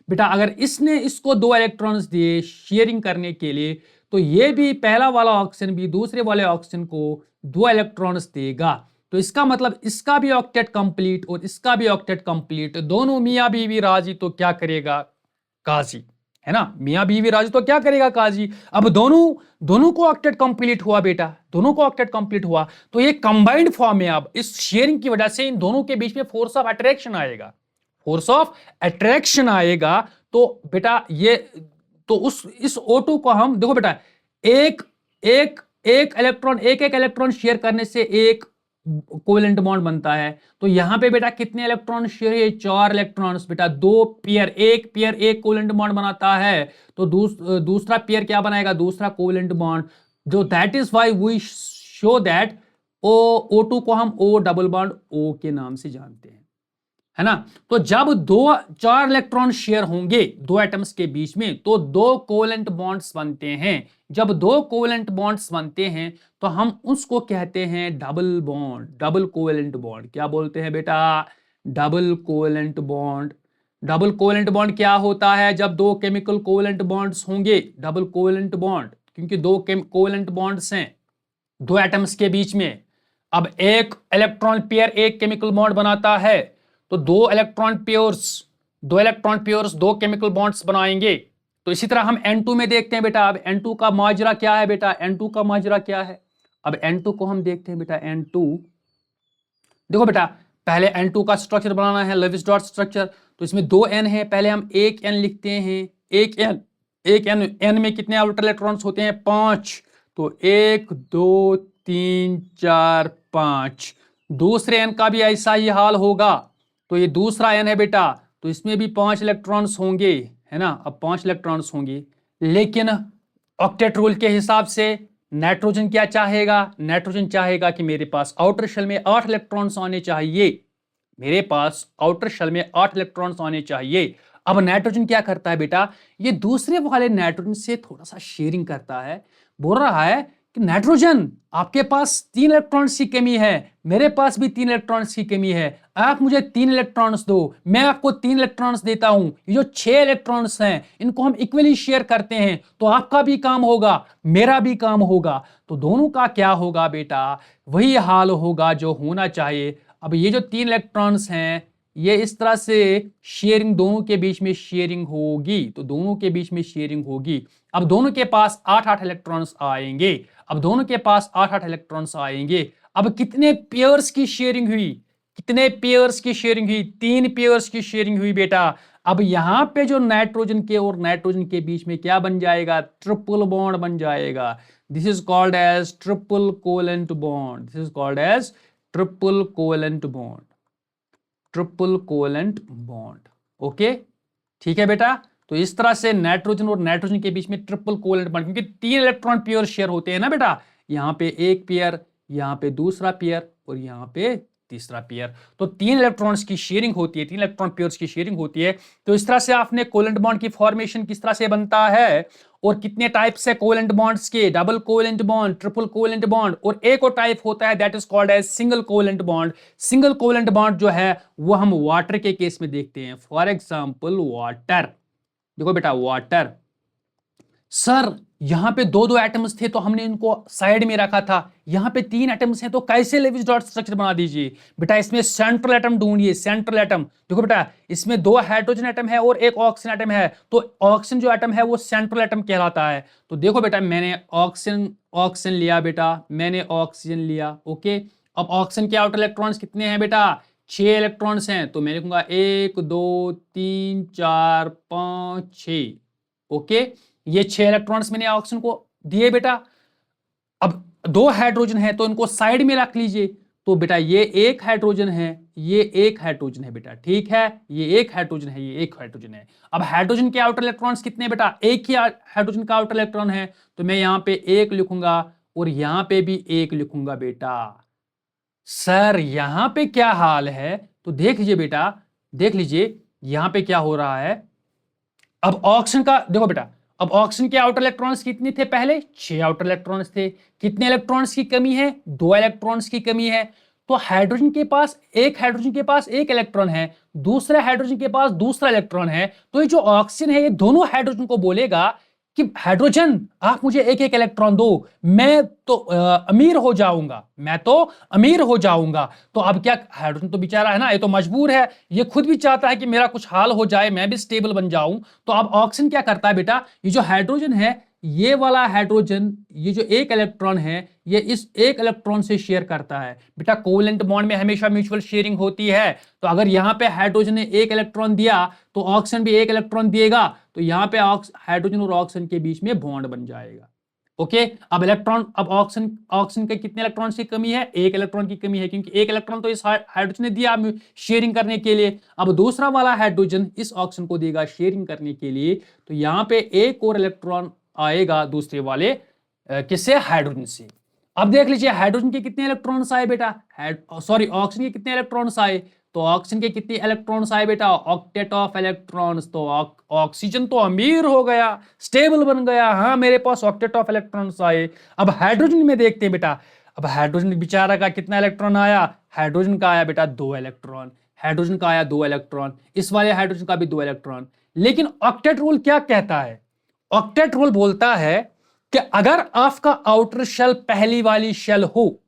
बेटा। अगर इसने इसको 2 इलेक्ट्रॉन्स दिए शेयरिंग करने के लिए, तो ये भी पहला वाला ऑक्सीजन भी दूसरे वाले ऑक्सीजन को 2 इलेक्ट्रॉन्स देगा। तो इसका मतलब इसका भी ऑक्टेट कंप्लीट और इसका भी ऑक्टेट कंप्लीट, दोनों मियां बीवी राजी, तो क्या करेगा, काजी, है ना, मियां बीवी राजी तो क्या करेगा, काजी। अब दोनों को ऑक्टेट कंप्लीट हुआ बेटा, दोनों को ऑक्टेट कंप्लीट हुआ, तो ये कंबाइंड फॉर्म है। अब इस शेयरिंग की वजह से इन दोनों के बीच में फोर्स ऑफ अट्रैक्शन आएगा, तो बेटा ये, तो इस O2 को हम देखो बेटा, एक इलेक्ट्रॉन शेयर करने से एक कोवेलेंट बॉन्ड बनता है। तो यहां पे बेटा कितने इलेक्ट्रॉन शेयर है, 4 इलेक्ट्रॉन्स बेटा, 2 पेयर, एक कोवेलेंट बॉन्ड बनाता है, तो दूसरा पेयर क्या बनाएगा, दूसरा कोवेलेंट बॉन्ड, जो that is why we show that O2 को हम O डबल बॉन्ड O के नाम से जानते हैं। है ना। तो जब 4 इलेक्ट्रॉन शेयर होंगे दो एटम्स के बीच में तो 2 कोवेलेंट बॉन्ड्स बनते हैं। जब 2 कोवेलेंट बॉन्ड्स बनते हैं तो हम उसको कहते हैं double bond, double covalent bond. क्या बोलते हैं बेटा? Double covalent bond. Double covalent bond क्या होता है? जब 2 केमिकल कोवेलेंट बॉन्ड्स होंगे, डबल कोवेलेंट बॉन्ड, क्योंकि 2 कोवेलेंट बॉन्ड्स हैं दो एटम्स के बीच में। अब एक इलेक्ट्रॉन पेयर एक केमिकल बॉन्ड बनाता है तो दो इलेक्ट्रॉन पेयर्स 2 केमिकल बॉन्ड्स बनाएंगे। तो इसी तरह हम N2 में देखते हैं बेटा। अब N2 का माजरा क्या है बेटा? N2 का माजरा क्या है? अब N2 को हम देखते हैं बेटा। N2 देखो बेटा, पहले N2 का स्ट्रक्चर बनाना है, लेविस डॉट स्ट्रक्चर। तो इसमें 2 N है, पहले हम एक N लिखते हैं। एक N में कितने आउटर इलेक्ट्रॉन्स होते हैं? 5। तो 1 2 3 4 5। दूसरे N का भी ऐसा ही हाल होगा। तो ये दूसरा N है बेटा, तो इसमें भी 5 इलेक्ट्रॉन्स होंगे, है ना। अब 5 इलेक्ट्रॉन्स होंगे, लेकिन ऑक्टेट रूल के हिसाब से नाइट्रोजन क्या चाहेगा? नाइट्रोजन चाहेगा कि मेरे पास आउटर शेल में 8 इलेक्ट्रॉन्स आने चाहिए। मेरे पास आउटर शेल में 8 इलेक्ट्रॉन्स आने चाहिए। अब नाइट्रोजन क्या करता है बेटा? ये दूसरे वाले नाइट्रोजन से थोड़ा सा शेयरिंग करता है। बोल रहा है कि नाइट्रोजन, आपके पास 3 इलेक्ट्रॉन्स की कमी है, मेरे पास भी 3 इलेक्ट्रॉन्स की कमी है। आप मुझे 3 इलेक्ट्रॉन्स दो, मैं आपको 3 इलेक्ट्रॉन्स देता हूं। ये जो 6 इलेक्ट्रॉन्स हैं इनको हम इक्वली शेयर करते हैं, तो आपका भी काम होगा, मेरा भी काम होगा। तो दोनों का क्या होगा बेटा? वही हाल होगा जो होना चाहिए। अब ये जो 3 इलेक्ट्रॉन्स हैं ये इस तरह से शेयरिंग, दोनों के बीच में शेयरिंग होगी। तो दोनों के बीच में शेयरिंग होगी। अब दोनों के पास 8-8 इलेक्ट्रॉन्स आएंगे। अब दोनों के पास 8-8 इलेक्ट्रॉन्स आएंगे। अब कितने पेयर्स की शेयरिंग हुई? कितने पेयर्स की शेयरिंग हुई? 3 पेयर्स की शेयरिंग हुई बेटा। अब यहां पे जो नाइट्रोजन के और नाइट्रोजन के बीच में क्या बन जाएगा? ट्रिपल बॉन्ड बन जाएगा। This is called as triple covalent bond. This is called as triple covalent bond. Triple covalent bond. Okay, ठीक है बेटा। तो इस तरह से नाइट्रोजन और नाइट्रोजन के बीच में ट्रिपल कोवेलेंट बॉन्ड, क्योंकि 3 इलेक्ट्रॉन पेयर शेयर होते हैं ना बेटा। यहां पे एक पेयर, यहां पे दूसरा पेयर और यहां पे तीसरा पेयर। तो 3 इलेक्ट्रॉन्स की शेयरिंग होती है, 3 इलेक्ट्रॉन पेयर्स की शेयरिंग होती है। तो इस तरह से आपने कोवेलेंट बॉन्ड की फॉर्मेशन किस तरह से बनता है और कितने टाइप्स है कोवेलेंट बॉन्ड्स के? Double covalent bond, triple covalent bond, और एक और टाइप होता है that is called as single covalent bond. Single covalent bond जो है वो हम वाटर के केस में देखते हैं। फॉर एग्जांपल वाटर, देखो बेटा वाटर। सर यहां पे 2-2 एटम्स थे तो हमने इनको साइड में रखा था, यहां पे 3 एटम्स हैं तो कैसे लेविस डॉट स्ट्रक्चर बना दीजिए? बेटा इसमें सेंट्रल एटम ढूंढिए, सेंट्रल एटम। देखो बेटा इसमें 2 हाइड्रोजन एटम है और एक ऑक्सीजन एटम है, तो ऑक्सीजन जो एटम है वो सेंट्रल एटम कहलाता है। तो देखो बेटा मैंने ऑक्सीजन लिया बेटा, मैंने ऑक्सीजन लिया। ओके, अब ऑक्सीजन के आउटर इलेक्ट्रॉन्स कितने हैं बेटा? 6 इलेक्ट्रॉन्स हैं। तो मैं लिखूंगा 1 2 3 4 5 6। ओके, ये 6 इलेक्ट्रॉन्स मैंने ऑक्सीजन को दिए बेटा। अब 2 हाइड्रोजन है तो इनको साइड में रख लीजिए। तो बेटा ये एक हाइड्रोजन है, ये एक हाइड्रोजन है बेटा, ठीक है। ये एक हाइड्रोजन है, ये एक हाइड्रोजन है। अब हाइड्रोजन के आउटर इलेक्ट्रॉन्स कितने बेटा? एक ही हाइड्रोजन का आउटर इलेक्ट्रॉन है, तो मैं यहां पे 1 लिखूंगा और यहां पे भी 1 लिखूंगा बेटा। सर यहां पे क्या हाल है? तो देख लीजिए बेटा, देख लीजिए यहां पे क्या हो रहा है। अब ऑक्सीजन का देखो बेटा, अब ऑक्सीजन के आउटर इलेक्ट्रॉन्स कितने थे? पहले 6 आउटर इलेक्ट्रॉन्स थे। कितने इलेक्ट्रॉन्स की कमी है? 2 इलेक्ट्रॉन्स की कमी है। तो हाइड्रोजन के पास एक इलेक्ट्रॉन है, दूसरे हाइड्रोजन के पास दूसरा इलेक्ट्रॉन है। तो ये जो ऑक्सीजन है ये दोनों हाइड्रोजन को बोलेगा कि हाइड्रोजन आप मुझे एक एक इलेक्ट्रॉन दो, मैं तो अमीर हो जाऊंगा, मैं तो अमीर हो जाऊंगा। तो अब क्या, हाइड्रोजन तो बेचारा है ना, ये तो मजबूर है, ये खुद भी चाहता है कि मेरा कुछ हाल हो जाए, मैं भी स्टेबल बन जाऊं। तो अब ऑक्सीजन क्या करता है बेटा? ये जो हाइड्रोजन है, ये वाला हाइड्रोजन, ये जो एक इलेक्ट्रॉन है ये इस एक इलेक्ट्रॉन से शेयर करता है बेटा। कोवेलेंट बॉन्ड में हमेशा म्यूचुअल शेयरिंग होती है। तो अगर यहां पे हाइड्रोजन ने एक इलेक्ट्रॉन दिया तो ऑक्सीजन भी एक इलेक्ट्रॉन देगा, तो यहां पे हाइड्रोजन और ऑक्सीजन के बीच में बॉन्ड बन जाएगा। ओके, अब ऑक्सीजन के कितने इलेक्ट्रॉन की कमी है? एक इलेक्ट्रॉन की कमी है, क्योंकि एक इलेक्ट्रॉन तो इस हाइड्रोजन ने दिया शेयरिंग करने के लिए। अब दूसरा वाला हाइड्रोजन इस ऑक्सीजन को देगा शेयरिंग करने के लिए। तो यहां पे एक और इलेक्ट्रॉन आएगा दूसरे वाले किससे? हाइड्रोजन से। अब देख लीजिए हाइड्रोजन के कितने इलेक्ट्रॉन्स आए बेटा? सॉरी, ऑक्सीजन के कितने इलेक्ट्रॉन्स आए? तो ऑक्सीजन के कितने इलेक्ट्रॉन्स आए बेटा, ऑक्टेट ऑफ इलेक्ट्रॉन्स। तो ऑक्सीजन तो अमीर हो गया, स्टेबल बन गया, हाँ मेरे पास ऑक्टेट ऑफ इलेक्ट्रॉन्स आए। अब हाइड्रोजन में देखते हैं बेटा, अब हाइड्रोजन बेचारा का कितना इलेक्ट्रॉन आया, हाइड्रोजन का आया बेटा 2 इलेक्ट्रॉन, हाइड्रोजन का आया 2 इलेक्ट्रॉन, इस वाले हाइड्रोजन का भी 2 इलेक्ट्रॉन। लेकिन ऑक्टेट रूल क्या कहता है, ऑक्टेट रूल बोलता है कि अगर आपका आउटर शेल पहली वाली शेल हो,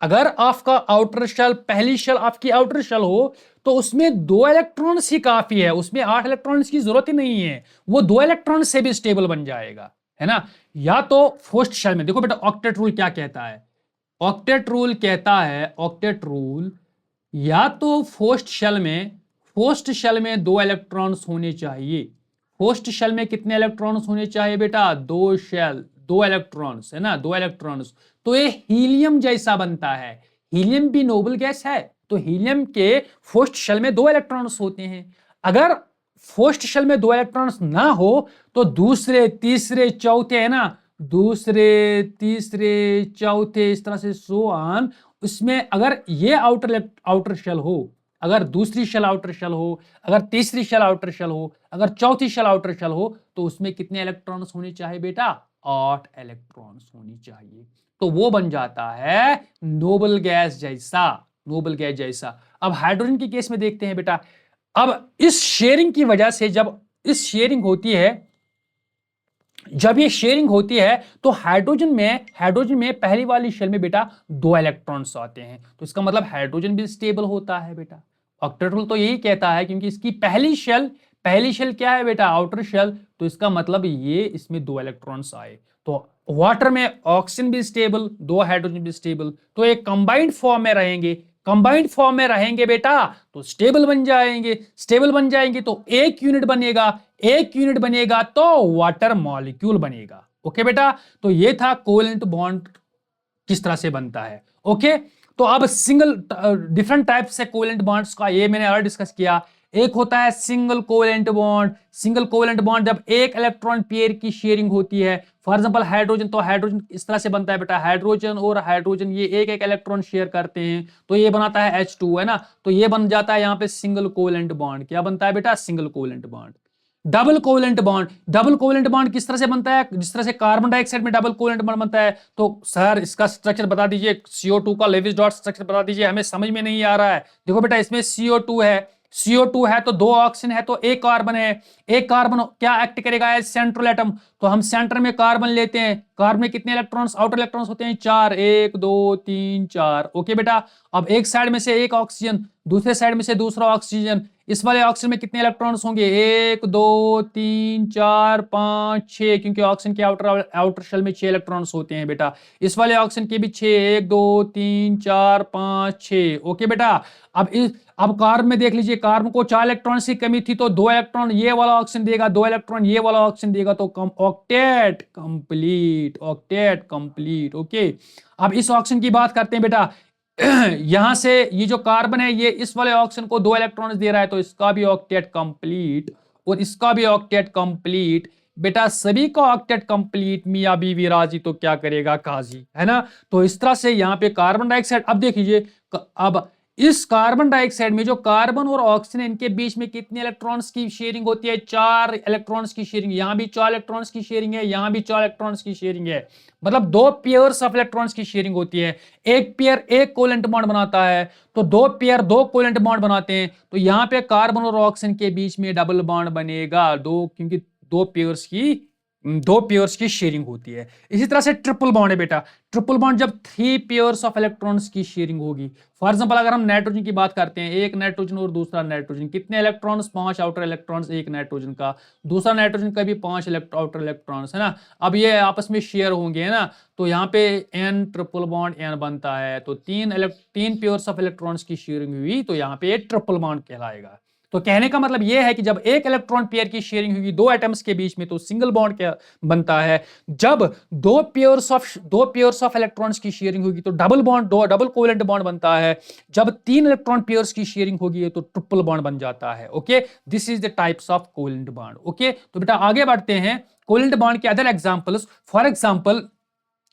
अगर आपका आउटर शेल पहली शेल आपकी आउटर शेल हो, तो उसमें 2 इलेक्ट्रॉन्स ही काफी है, उसमें 8 इलेक्ट्रॉन्स की जरूरत ही नहीं है, वो 2 इलेक्ट्रॉन से भी स्टेबल बन जाएगा, है ना। या तो फर्स्ट शेल में देखो बेटा, ऑक्टेट रूल क्या कहता है, ऑक्टेट रूल कहता है, ऑक्टेट रूल या तो फर्स्ट शेल में 2 इलेक्ट्रॉन्स होने चाहिए। फर्स्ट शेल में कितने इलेक्ट्रॉन्स होने चाहिए बेटा, 2 इलेक्ट्रॉन्स, है ना, 2 इलेक्ट्रॉन्स। तो ये हीलियम जैसा बनता है, हीलियम भी नोबल गैस है, तो हीलियम के फर्स्ट शेल में 2 इलेक्ट्रॉन्स होते हैं। अगर फर्स्ट शेल में 2 इलेक्ट्रॉन्स ना हो तो दूसरे तीसरे चौथे, है ना, दूसरे तीसरे चौथे इस तरह से सो ऑन, उसमें अगर ये आउटर शेल हो, अगर दूसरी शेल आउटर शेल हो, अगर तीसरी शेल आउटर शेल हो, अगर चौथी शेल आउटर शेल हो, तो उसमें कितने इलेक्ट्रॉन्स होने चाहिए बेटा, 8 इलेक्ट्रॉन्स होनी चाहिए। तो वो बन जाता है नोबल गैस जैसा, नोबल गैस जैसा। अब हाइड्रोजन के केस में देखते हैं बेटा, अब इस शेयरिंग की वजह से जब इस शेयरिंग होती है, जब ये शेयरिंग होती है तो हाइड्रोजन में पहली वाली शेल में बेटा 2 इलेक्ट्रॉन्स आते हैं, तो इसका मतलब हाइड्रोजन भी स्टेबल होता है बेटा। ऑक्टेट रूल तो यही कहता है, क्योंकि इसकी पहली शेल क्या है बेटा, आउटर शेल, तो इसका मतलब ये इसमें 2 इलेक्ट्रॉन्स आए। तो वाटर में ऑक्सीजन भी स्टेबल, 2 हाइड्रोजन भी स्टेबल, तो एक कंबाइंड फॉर्म में रहेंगे, कंबाइंड फॉर्म में रहेंगे बेटा तो स्टेबल बन जाएंगे, स्टेबल बन जाएंगे तो एक यूनिट बनेगा तो वाटर मॉलिक्यूल बनेगा। ओके बेटा, तो ये था कोवेलेंट बॉन्ड किस तरह से बनता है। ओके, तो अब डिफरेंट टाइप से कोवेलेंट बॉन्ड्स का ये मैंने ऑलरेडी डिस्कस किया। एक होता है single covalent bond, single covalent bond जब एक इलेक्ट्रॉन पेयर की शेयरिंग होती है, फॉर एग्जांपल हाइड्रोजन, तो हाइड्रोजन इस तरह से बनता है बेटा, हाइड्रोजन और हाइड्रोजन ये एक एक इलेक्ट्रॉन शेयर करते हैं, तो ये बनाता है H2, है ना, तो ये बन जाता है यहाँ पे सिंगल कोवेलेंट बॉन्ड। क्या बनता है बेटा, single covalent bond. Double covalent bond किस तरह से बनता है, जिस तरह से कार्बन डाइऑक्साइड में डबल कोवेलेंट बॉन्ड बनता है। तो सर इसका स्ट्रक्चर बता दीजिए, CO2 का लेविस डॉट स्ट्रक्चर बता दीजिए, हमें समझ में नहीं आ रहा है। देखो बेटा, इसमें CO2 है तो 2 ऑक्सीजन है तो एक कार्बन है, एक कार्बन क्या एक्ट करेगा एज सेंट्रल एटम, तो हम सेंटर में कार्बन लेते हैं। कार्बन में कितने इलेक्ट्रॉन्स, आउटर इलेक्ट्रॉन्स होते हैं 4, 1 2 3 4। ओके बेटा, अब एक साइड में से एक ऑक्सीजन, दूसरे साइड में से दूसरा ऑक्सीजन, इस वाले ऑक्सीजन में कितने इलेक्ट्रॉन्स होंगे, 1 2 3 4 5 6, क्योंकि ऑक्सीजन के आउटर शेल में 6 इलेक्ट्रॉन्स होते हैं बेटा। इस वाले ऑक्सीजन के भी 6, 1 2 3 4 5 6। ओके बेटा, अब कार्बन में देख लीजिए, कार्बन को 4 इलेक्ट्रॉन्स की कमी थी तो 2 इलेक्ट्रॉन ये वाला ऑक्सीजन देगा, 2 इलेक्ट्रॉन ये वाला ऑक्सीजन देगा, तो ऑक्टेट कंप्लीट। ओके, अब इस ऑक्सीजन की बात करते हैं बेटा, यहां से ये जो कार्बन है ये इस वाले ऑक्सीजन को 2 इलेक्ट्रॉन्स दे रहा है, तो इसका भी ऑक्टेट कंप्लीट और इसका भी ऑक्टेट कंप्लीट। बेटा सभी का ऑक्टेट कंप्लीट, मियां बीवी राजी तो क्या करेगा काजी, है ना। तो इस तरह से यहाँ पे कार्बन डाइऑक्साइड, अब देख लीजिए, अब इस कार्बन डाइऑक्साइड में जो कार्बन और ऑक्सीजन इनके बीच में कितने इलेक्ट्रॉन्स की शेयरिंग होती है, 4 इलेक्ट्रॉन्स की शेयरिंग, यहां भी 4 इलेक्ट्रॉन्स की शेयरिंग है, यहां भी 4 इलेक्ट्रॉन्स की शेयरिंग है, मतलब 2 पेयर्स ऑफ इलेक्ट्रॉन्स की शेयरिंग होती है। एक पेयर एक कोवेलेंट बॉन्ड बनाता है तो 2 पेयर 2 कोवेलेंट बॉन्ड बनाते हैं, तो यहां पे कार्बन और ऑक्सीजन के बीच में डबल बॉन्ड बनेगा, क्योंकि 2 पेयर्स की शेयरिंग होती है। इसी तरह से ट्रिपल बॉन्ड है बेटा, ट्रिपल बॉन्ड जब 3 पेयर्स ऑफ इलेक्ट्रॉन्स की शेयरिंग होगी। फॉर एग्जांपल अगर हम नाइट्रोजन की बात करते हैं, एक नाइट्रोजन और दूसरा नाइट्रोजन, कितने इलेक्ट्रॉन्स, 5 आउटर इलेक्ट्रॉन्स एक नाइट्रोजन का, दूसरा नाइट्रोजन का भी 5 आउटर इलेक्ट्रॉन्स, है ना। अब ये आपस में शेयर होंगे, है ना, तो यहाँ पे N ट्रिपल बॉन्ड N बनता है, तो 3 पेयर्स ऑफ इलेक्ट्रॉन्स की शेयरिंग हुई तो यहाँ पे ट्रिपल बॉन्ड कहलाएगा। तो कहने का मतलब यह है कि जब एक इलेक्ट्रॉन पेयर की शेयरिंग होगी 2 एटम्स के बीच में तो सिंगल बॉन्ड क्या बनता है, जब 2 पेयर्स ऑफ इलेक्ट्रॉन्स की शेयरिंग होगी तो डबल कोवेलेंट बॉन्ड बनता है, जब 3 इलेक्ट्रॉन पेयर्स की शेयरिंग होगी तो ट्रिपल बॉन्ड बन जाता है। Okay, this is the types of covalent bond. Okay, तो बेटा आगे बढ़ते हैं, कोवेलेंट बॉन्ड के अदर एग्जांपल्स। फॉर एग्जांपल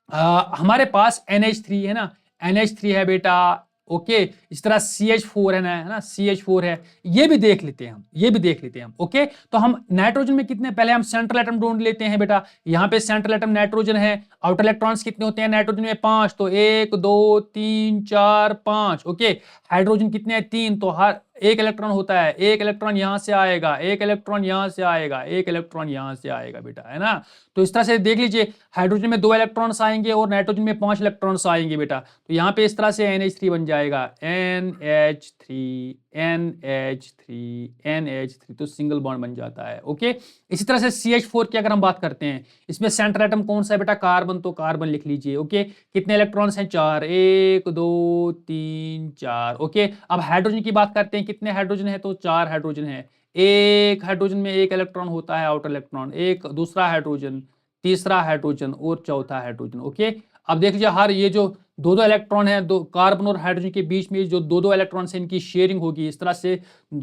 हमारे पास NH3 है ना, NH3 है बेटा, ओके। इस तरह CH4 है ना, CH4 है, ये भी देख लेते हैं हम, ये भी देख लेते हैं हम। ओके, तो हम नाइट्रोजन में कितने, पहले हम सेंट्रल एटम ढूंढ लेते हैं बेटा। यहाँ पे सेंट्रल एटम नाइट्रोजन है, आउटर इलेक्ट्रॉन्स कितने होते हैं नाइट्रोजन में, 5, तो 1 2 3 4 5। ओके, हाइड्रोजन कितने हैं, 3, तो हर एक इलेक्ट्रॉन होता है, एक इलेक्ट्रॉन यहां से आएगा, एक इलेक्ट्रॉन यहां से आएगा, एक इलेक्ट्रॉन यहां से आएगा बेटा, है ना। तो इस तरह से देख लीजिए, हाइड्रोजन में 2 इलेक्ट्रॉन्स आएंगे और नाइट्रोजन में 5 इलेक्ट्रॉन्स आएंगे बेटा। तो यहाँ पे इस तरह से NH3 बन जाएगा, NH3 NH3 NH3, तो सिंगल बॉन्ड बन जाता है। ओके, इसी तरह से CH4 की अगर हम बात करते हैं, इसमें सेंट्रल एटम कौन सा है बेटा, कार्बन, तो कार्बन लिख लीजिए। ओके, कितने इलेक्ट्रॉन्स हैं, 4, 1 2 3 4। ओके, अब हाइड्रोजन की बात करते हैं, कितने हाइड्रोजन है, तो 4 हाइड्रोजन है। एक हाइड्रोजन में एक इलेक्ट्रॉन होता है आउटर इलेक्ट्रॉन, एक दूसरा हाइड्रोजन, तीसरा हाइड्रोजन और चौथा हाइड्रोजन। ओके, अब देख लीजिए, हर ये जो 2 इलेक्ट्रॉन है, दो कार्बन और हाइड्रोजन के बीच में जो 2 इलेक्ट्रॉन से इनकी शेयरिंग होगी, इस तरह से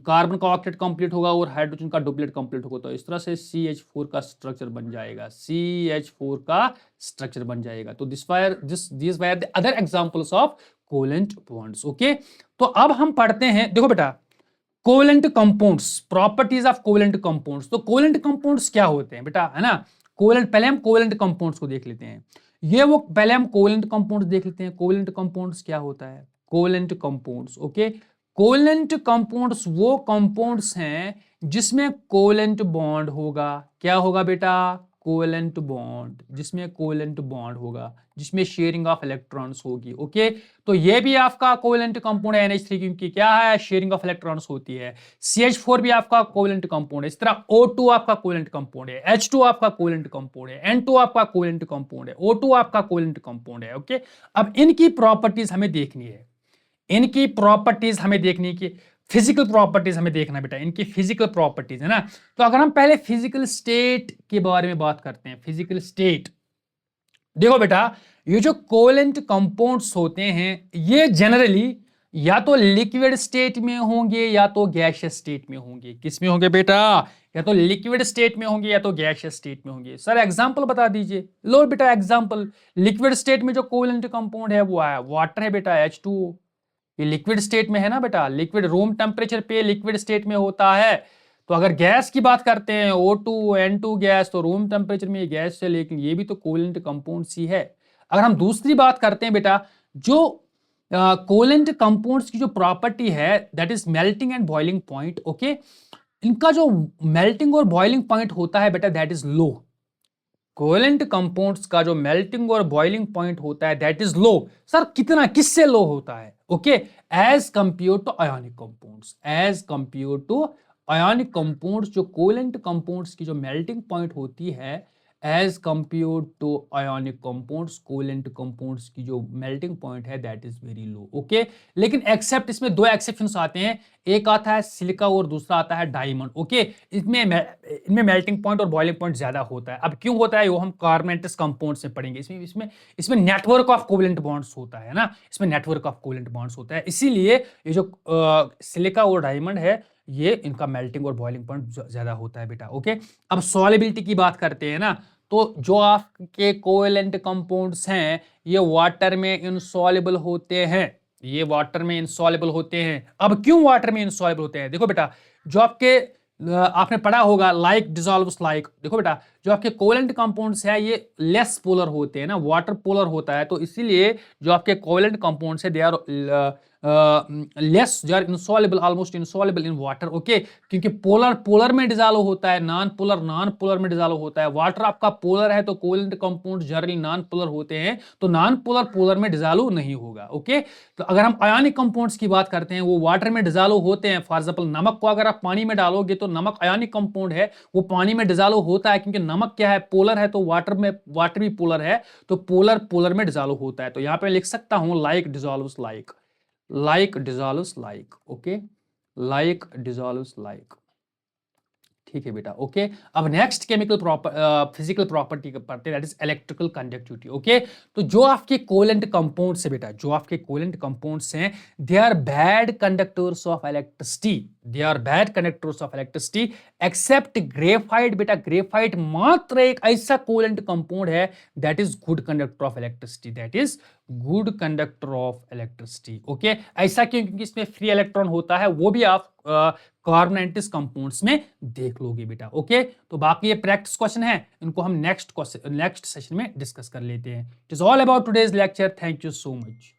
कार्बन का ऑक्टेट कंप्लीट होगा और हाइड्रोजन का डुप्लेट कंप्लीट होगा। तो इस तरह से CH4 का स्ट्रक्चर बन जाएगा, CH4 का स्ट्रक्चर बन जाएगा। तो this were the other examples of covalent bonds. Okay, तो अब हम पढ़ते हैं, देखो बेटा, covalent compounds, properties of covalent compounds. तो कोवेलेंट कंपाउंड्स क्या होते हैं बेटा, है ना। कोवेलेंट, पहले हम कोवेलेंट कंपाउंड्स को देख लेते हैं। ये वो पहले हम कोवेलेंट कंपाउंड्स देख लेते हैं। कोवेलेंट कंपाउंड्स क्या होता है, covalent compounds. Okay, covalent compounds वो कंपाउंड्स हैं जिसमें कोवेलेंट बॉन्ड होगा। क्या होगा बेटा, कोवेलेंट बॉन्ड, जिसमें कोवेलेंट बॉन्ड होगा, जिसमें शेयरिंग ऑफ इलेक्ट्रॉन्स होगी। ओके, तो ये भी आपका कोवेलेंट कंपाउंड है NH3, क्योंकि क्या है, शेयरिंग ऑफ इलेक्ट्रॉन्स होती है। CH4 भी आपका कोवेलेंट कंपाउंड है। इस तरह O2 आपका कोवेलेंट कंपाउंड है, H2 आपका कोवेलेंट कंपाउंड है, N2 आपका कोवेलेंट कंपाउंड है, O2 आपका कोवेलेंट कंपाउंड है। ओके, अब इनकी प्रॉपर्टीज हमें देखनी है, इनकी प्रॉपर्टीज हमें देखनी की, फिजिकल प्रॉपर्टीज हमें देखना बेटा, इनकी फिजिकल प्रॉपर्टीज, है ना। तो अगर हम पहले फिजिकल स्टेट के बारे में बात करते हैं, फिजिकल स्टेट, देखो बेटा, ये जो कोवेलेंट कंपाउंड्स होते हैं, ये जनरली या तो लिक्विड स्टेट में होंगे या तो गैसियस स्टेट में होंगे। किस में होंगे बेटा, या तो लिक्विड स्टेट में होंगे या तो गैसियस स्टेट में होंगे। सर एग्जांपल बता दीजिए। लो बेटा एग्जांपल, लिक्विड स्टेट में जो कोवेलेंट कंपाउंड है वो है वाटर है बेटा, H2O। ये लिक्विड स्टेट में है ना बेटा, लिक्विड रूम टेम्परेचर पे लिक्विड स्टेट में होता है। तो अगर गैस की बात करते हैं, O2 N2 गैस, तो रूम टेम्परेचर में ये गैस है, लेकिन ये भी तो कोवेलेंट कंपाउंड सी है। अगर हम दूसरी बात करते हैं बेटा, जो कोवेलेंट कंपाउंड्स की जो प्रॉपर्टी है, that is melting and boiling point. Okay, इनका जो मेल्टिंग और बॉइलिंग पॉइंट होता है बेटा, that is low. Covalent compounds का जो मेल्टिंग और बॉइलिंग पॉइंट होता है, दैट इज लो। सर कितना, किससे लो होता है, okay, as compare to ionic compounds, as compare to ionic compounds. जो कोवेलेंट कंपाउंड्स की जो मेल्टिंग पॉइंट होती है, as compare to ionic compounds, covalent compounds की जो मेल्टिंग पॉइंट है, that is very low. Okay, लेकिन एक्सेप्ट, इसमें 2 एक्सेप्शंस आते हैं, एक आता है सिलिका और दूसरा आता है डायमंड। ओके, इनमें मेल्टिंग पॉइंट और बॉइलिंग पॉइंट ज्यादा होता है। अब क्यों होता है वो हम कार्बोनेटस कंपाउंड से पढ़ेंगे। इसमें नेटवर्क ऑफ कोवेलेंट बॉन्ड्स होता है ना, इसमें नेटवर्क ऑफ कोवेलेंट बॉन्ड्स होता है, इसीलिए ये जो सिलिका और डायमंड है, ये इनका मेल्टिंग और बॉइलिंग पॉइंट ज्यादा होता है बेटा। ओके, अब सॉल्युबिलिटी की बात करते हैं ना, तो जो आपके कोवेलेंट कंपाउंड्स हैं, ये वाटर में इनसॉल्युबल होते हैं, ये वाटर में इनसॉल्युबल होते हैं। अब क्यों वाटर में इनसॉल्युबल होते हैं, देखो बेटा, जो आपके आपने पढ़ा होगा लाइक डिसॉल्व्स लाइक। देखो बेटा, जो आपके कोवेलेंट कंपाउंड्स है, ये लेस पोलर होते हैं ना, वाटर पोलर होता है, तो इसीलिए जो आपके कोवेलेंट कंपाउंड्स है, they are less, they are insoluble, almost insoluble in water. Okay, क्योंकि पोलर में डिसॉल्व होता है, नॉन पोलर में डिसॉल्व होता है। वाटर आपका पोलर है, तो covalent compound generally non polar होते हैं, तो नॉन पोलर में डिसॉल्व नहीं होगा। ओके, तो अगर हम आयोनिक कंपाउंड्स की बात करते हैं, वो वाटर में डिसॉल्व होते हैं। फॉर एग्जांपल, नमक को अगर आप पानी में डालोगे, तो नमक आयोनिक कंपाउंड है, वो पानी में डिसॉल्व होता है, क्योंकि नमक क्या है, पोलर है, तो वाटर भी पोलर है, तो पोलर में डिसॉल्व होता है। तो यहां पे लिख सकता हूं like dissolves like, like dissolves like. Okay, like dissolves like, ठीक है बेटा। ओके, अब नेक्स्ट केमिकल फिजिकल प्रॉपर्टी पढ़ते हैं, that is electrical conductivity. Okay, तो जो आपके कोवेलेंट कंपाउंड्स है बेटा, जो आपके कोवेलेंट कंपाउंड्स हैं, they are bad conductors of electricity, they are bad conductors of electricity except graphite. बेटा ग्रेफाइट मात्र एक ऐसा कोवेलेंट कंपाउंड है that is good conductor of electricity, that is good conductor of electricity. Okay, ऐसा क्यों? क्योंकि इसमें फ्री इलेक्ट्रॉन होता है, वो भी आप कार्बोनेटिस कंपाउंड्स में देख लोगे बेटा। ओके, तो बाकी ये प्रैक्टिस क्वेश्चन है, इनको हम नेक्स्ट सेशन में डिस्कस कर लेते हैं। It is all about today's lecture. Thank you so much.